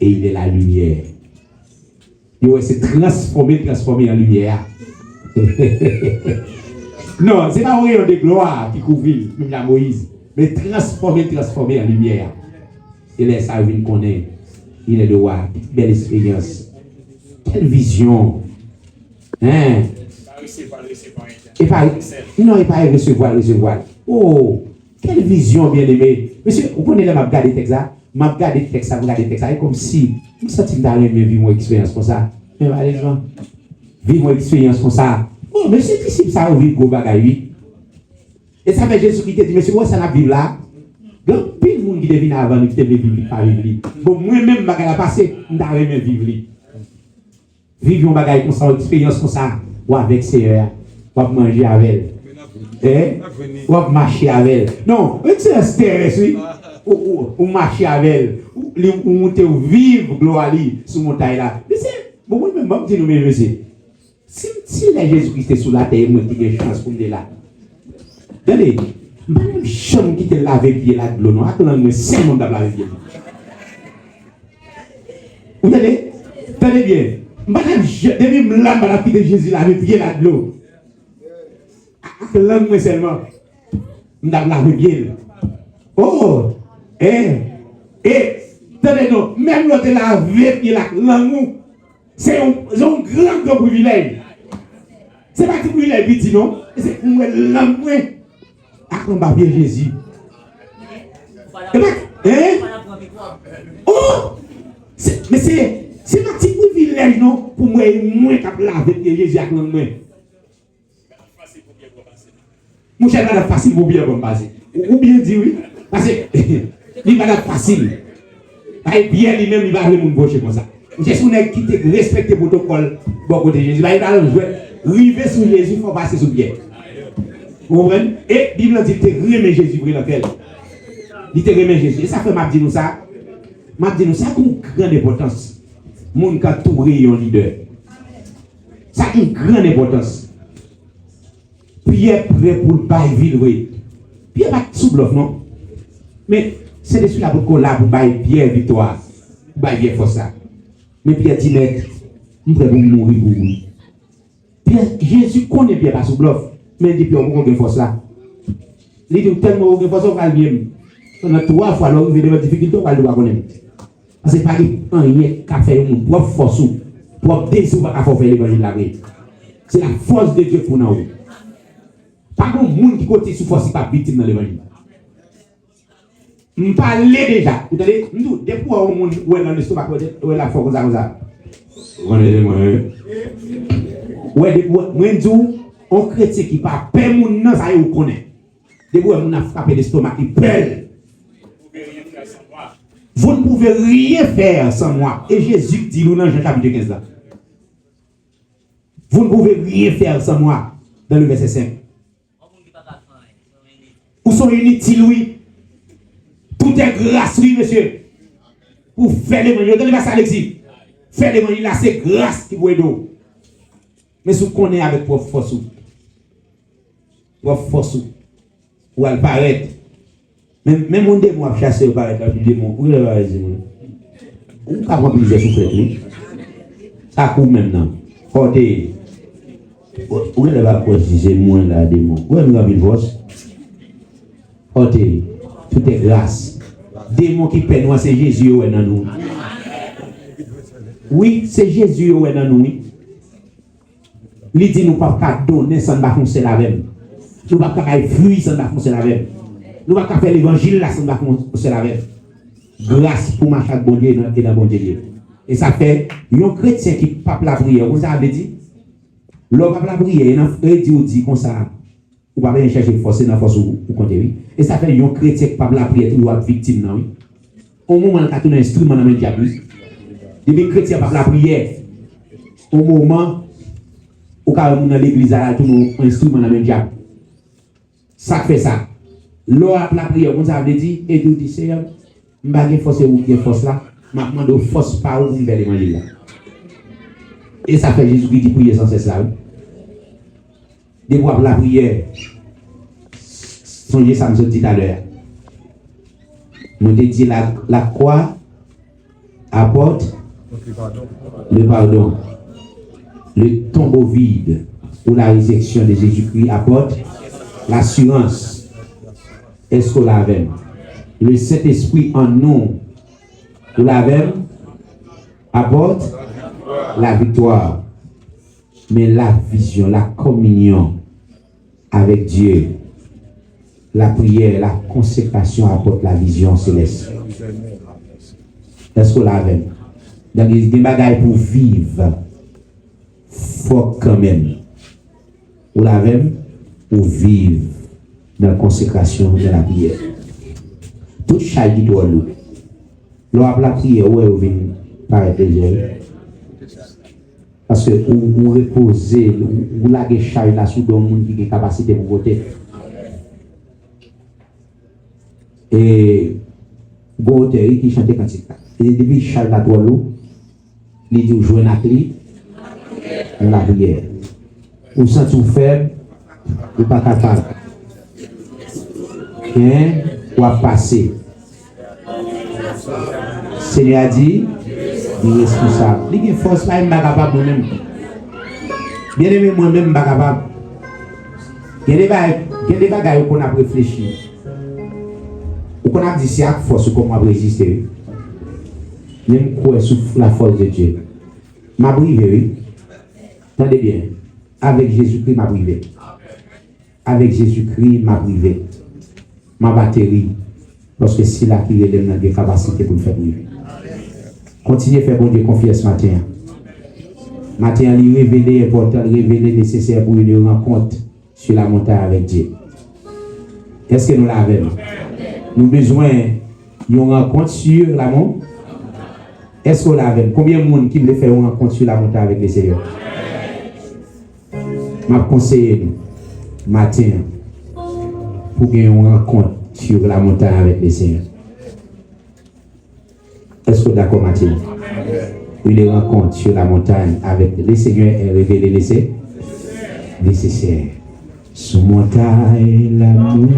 Speaker 2: et il est la lumière. Il s'est transformé en lumière. Non, ce n'est pas un rayon de gloire qui couvre même Moïse, mais transformé en lumière. Et là, ça vient qu'on est. Il est le roi. Belle expérience. Quelle vision. Hein? Non, il pas recevoir. Oh, quelle vision bien aimée. Monsieur, vous connaissez la regarder texte ça? M'a regardé texte ça, comme si je me sentais d'aller vivre une expérience comme ça. Mais malheureusement, vivre une expérience comme ça. Oh, mais c'est possible ça, vivre gros bagaille. Et ça fait Jésus qui te dit, monsieur, moi ça n'a vivre là. Donc, puis le monde qui devine avant, qui devine vivre, pas vivre. Bon, moi-même, bagaille à passer, je n'arrive vivre. Vivre une bagaille comme ça, une expérience comme ça, ou avec Seigneur. Ou manger avec elle. Ou marcher avec elle. Non, c'est un stress, oui. Ou marcher avec elle. Ou monter ou vivre gloire sur montagne là. Mais c'est, bon, moi-même, je dis nous, mais si Jésus-Christ est sur la terre, moi, qui ai chance pour me là. Regardez, même chambre qui te lave pied là de l'eau, non, attendez, c'est mon d'abord pied. Vous allez, tenez bien. Depuis que je suis Jésus là, je pied là de l'eau. Langue seulement. Je lavé bien. Oh! Tenez-nous, même l'autre lavé pied là, langue, c'est un grand privilège. C'est pas un privilège petit, non? C'est un langue. Accompagner Jésus. Oh! Mais c'est un petit privilège, non? Pour moi, moins qu'à laver pied Jésus avec langue. Mon cher, c'est facile pour bien passer. Ou bien dire oui. Parce que il va être facile. Et bien lui-même, il va aller mon boucher comme ça. Je suis un qui te respecte le protocole beaucoup de Jésus. Il va arriver sur Jésus, il faut passer sur bien. Vous comprenez? Et la Bible dit que tu remets Jésus pour lequel? Il te remet Jésus. Et ça fait m'a dit nous ça. M'a dit nous ça a une grande importance. Mon cas tout un leader. Ça a une grande importance. Pierre prêt pour le bail ville, oui. Pierre pas sous bluff, non? Mais c'est dessus là pour là pour bail Pierre victoire. Bail bien force ça. Mais Pierre dit, mais je vais mourir pour vous. Pierre, Jésus connaît Pierre pas sous bluff. Mais il dit, Pierre, vous avez force là. Il dit, tellement vous avez force, vous allez bien. On a 3 fois, alors vous avez des difficultés, vous allez connaître. Parce que pas rien qu'à faire une propre force, propre désir à faire l'évangile là. C'est la force de Dieu pour nous. Pas de monde qui côté sous force pas victime dans l'évangile. On parle déjà. Vous savez, nous depuis on monde où est dans le stomac où est la force comme ça. Ouais, moi dis on chrétien qui pas peur monde non ça y connaît. Depuis on a frappé l'estomac qui pèle. Vous ne pouvez rien faire sans moi. Et Jésus dit nous dans Jean chapitre 15 là. Vous ne pouvez rien faire sans moi dans le verset 5. Où sont inutiles, oui. Tout est grâce, oui, monsieur. Pour faire l'évangile. Regardez pas ça, Alexis. Faire l'évangile là, c'est grâce qui vous aide. Mais si vous connaissez avec propre force, ou elle paraît. Même mon démon a chassé au paraît avec le démon. Où est le démon? Où est-ce qu'on peut souffler? Ça court maintenant. Côté. Où est le démon là, démon? Où est le force? Côté. Tout est grâce. Démon qui peine, c'est Jésus qui est dans nous. Oui, c'est Jésus qui est dans nous. Il dit nous ne pouvons pas donner sans ne foncer la même. Nous ne pouvons pas faire fruit sans ne foncer la même. Nous ne pouvons pas faire l'évangile là sans ne foncer la même. Grâce pour marcher avec bon Dieu et dans bon Dieu. Et ça fait un chrétien qui ne peut pas la prière. Vous avez dit? L'homme ne peut pas la prière. Il dit comme ça. Vous ne pouvez pas chercher forcer dans la force ou compter. Et ça fait un chrétien qui ne peut pas la prière. Il doit être victime. Au moment où il y a un instrument dans le diable. Les chrétiens ne peuvent pas la prière. Au moment où dans l'église, il y a un instrument dans le diable. Ça fait ça. L'eau a la prière, vous avez dit, et vous dites, Seigneur, je ne vais pas forcer ou bien force là, je demande de force par où vous faire l'évangile là. Et ça fait Jésus qui dit prier sans cesse là. De voir la prière, songez ça, je dit tout à l'heure. Nous te dit la croix apporte le pardon. Le tombeau vide ou la résurrection de Jésus-Christ apporte l'assurance. Est-ce qu'on l'avait? Le Saint-Esprit en nous, vous l'avez, apporte la victoire. Mais la vision, la communion avec Dieu, la prière, la consécration apporte la vision céleste. Est-ce qu'on l'avait? Donc, il y a des bagailles pour vivre. Faut quand même. Vous l'avez pour vivre dans la consécration de la prière. Tout chaque qui doit l'eau. L'eau a la prière, où est-ce que vous paraître déjà? Parce que vous reposez, vous l'avez chargé là sous le monde qui a capacité pour voter. Et Gauthier qui chante cantique. Et depuis Charles la l'eau, il dit jouer la clé dans la prière. Vous sentez vous faible, vous pas capable. Ou à passer. Seigneur a dit, Irresponsable. Il y a une force là, il n'est pas capable de même. Bien aimé, moi-même, je ne suis pas capable. Il y a des bagages qu'on a réfléchi. Ou qu'on a dit c'est avec force qu'on va résister. Même quoi sous la force de Dieu. Ma brivé, oui. Attendez bien. Avec Jésus-Christ, ma brivé. Avec Jésus-Christ, ma brivé. Ma batterie. Parce que c'est là qu'il y a des capacités pour le faire briver. Continuez à faire bon Dieu confiance ce matin. Matin, il révéler important, révéler nécessaire pour une rencontre sur la montagne avec Dieu. Est-ce que nous l'avons? Nous avons besoin d'une rencontre sur la montagne. Est-ce qu'on l'avons? Combien de monde qui veut faire une rencontre sur la montagne avec le Seigneur? Je conseille nous, matin, pour qu'il y ait une rencontre sur la montagne avec le Seigneur. Est-ce que vous êtes d'accord, Mathilde? Une rencontre sur la montagne avec le Seigneur est révélé nécessaire. Sous montagne, la montée,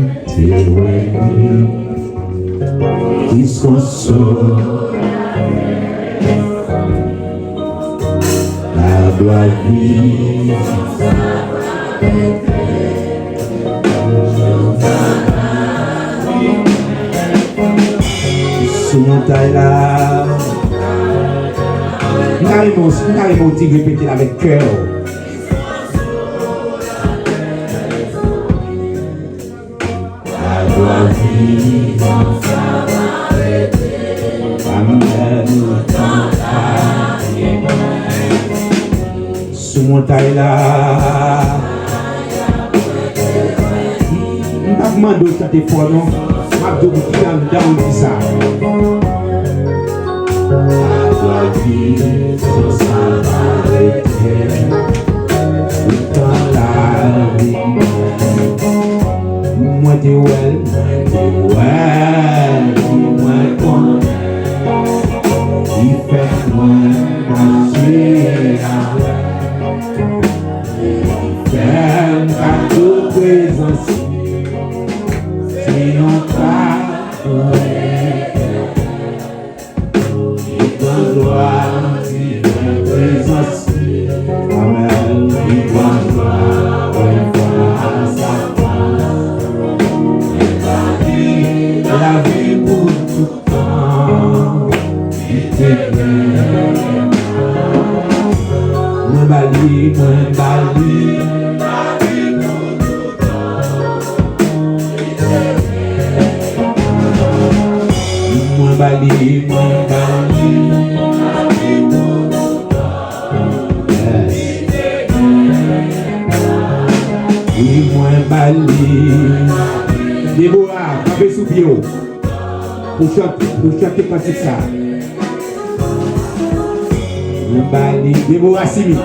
Speaker 2: il se console. La gloire vive. Sous montagne là, carrément dit répéter avec cœur. La gloire vive. Sous montagne là, je ne demande pas de fois non. Je vais vous dire dans ça. La gloire vive, ça va arrêter. Dans la vie, moi t'es well, moi con. Il fait moi marcher il fait ma toute présence. Si on part, il doit gloire, il fait présence. Amen, il doit gloire, il doit sa face. La vie pour tout temps, il te plaît. Moi bali, Bali, oui, moi Bali. Déborah, tapez sous pied. Pour chanter pas ça. Moi Bali, Déborah Simi.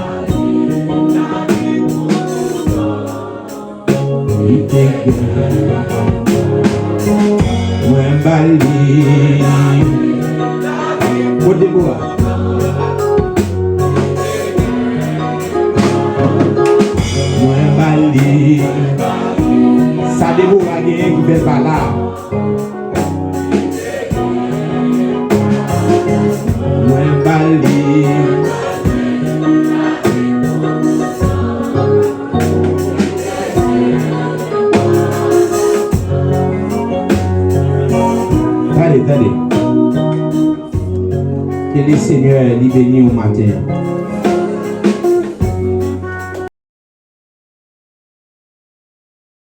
Speaker 2: Moi Bali. Pour Déborah. Moi Bali. Ça Déborah gagne qui fait pas là. Moi Bali. Allez. Que le Seigneur lui bénisse au matin.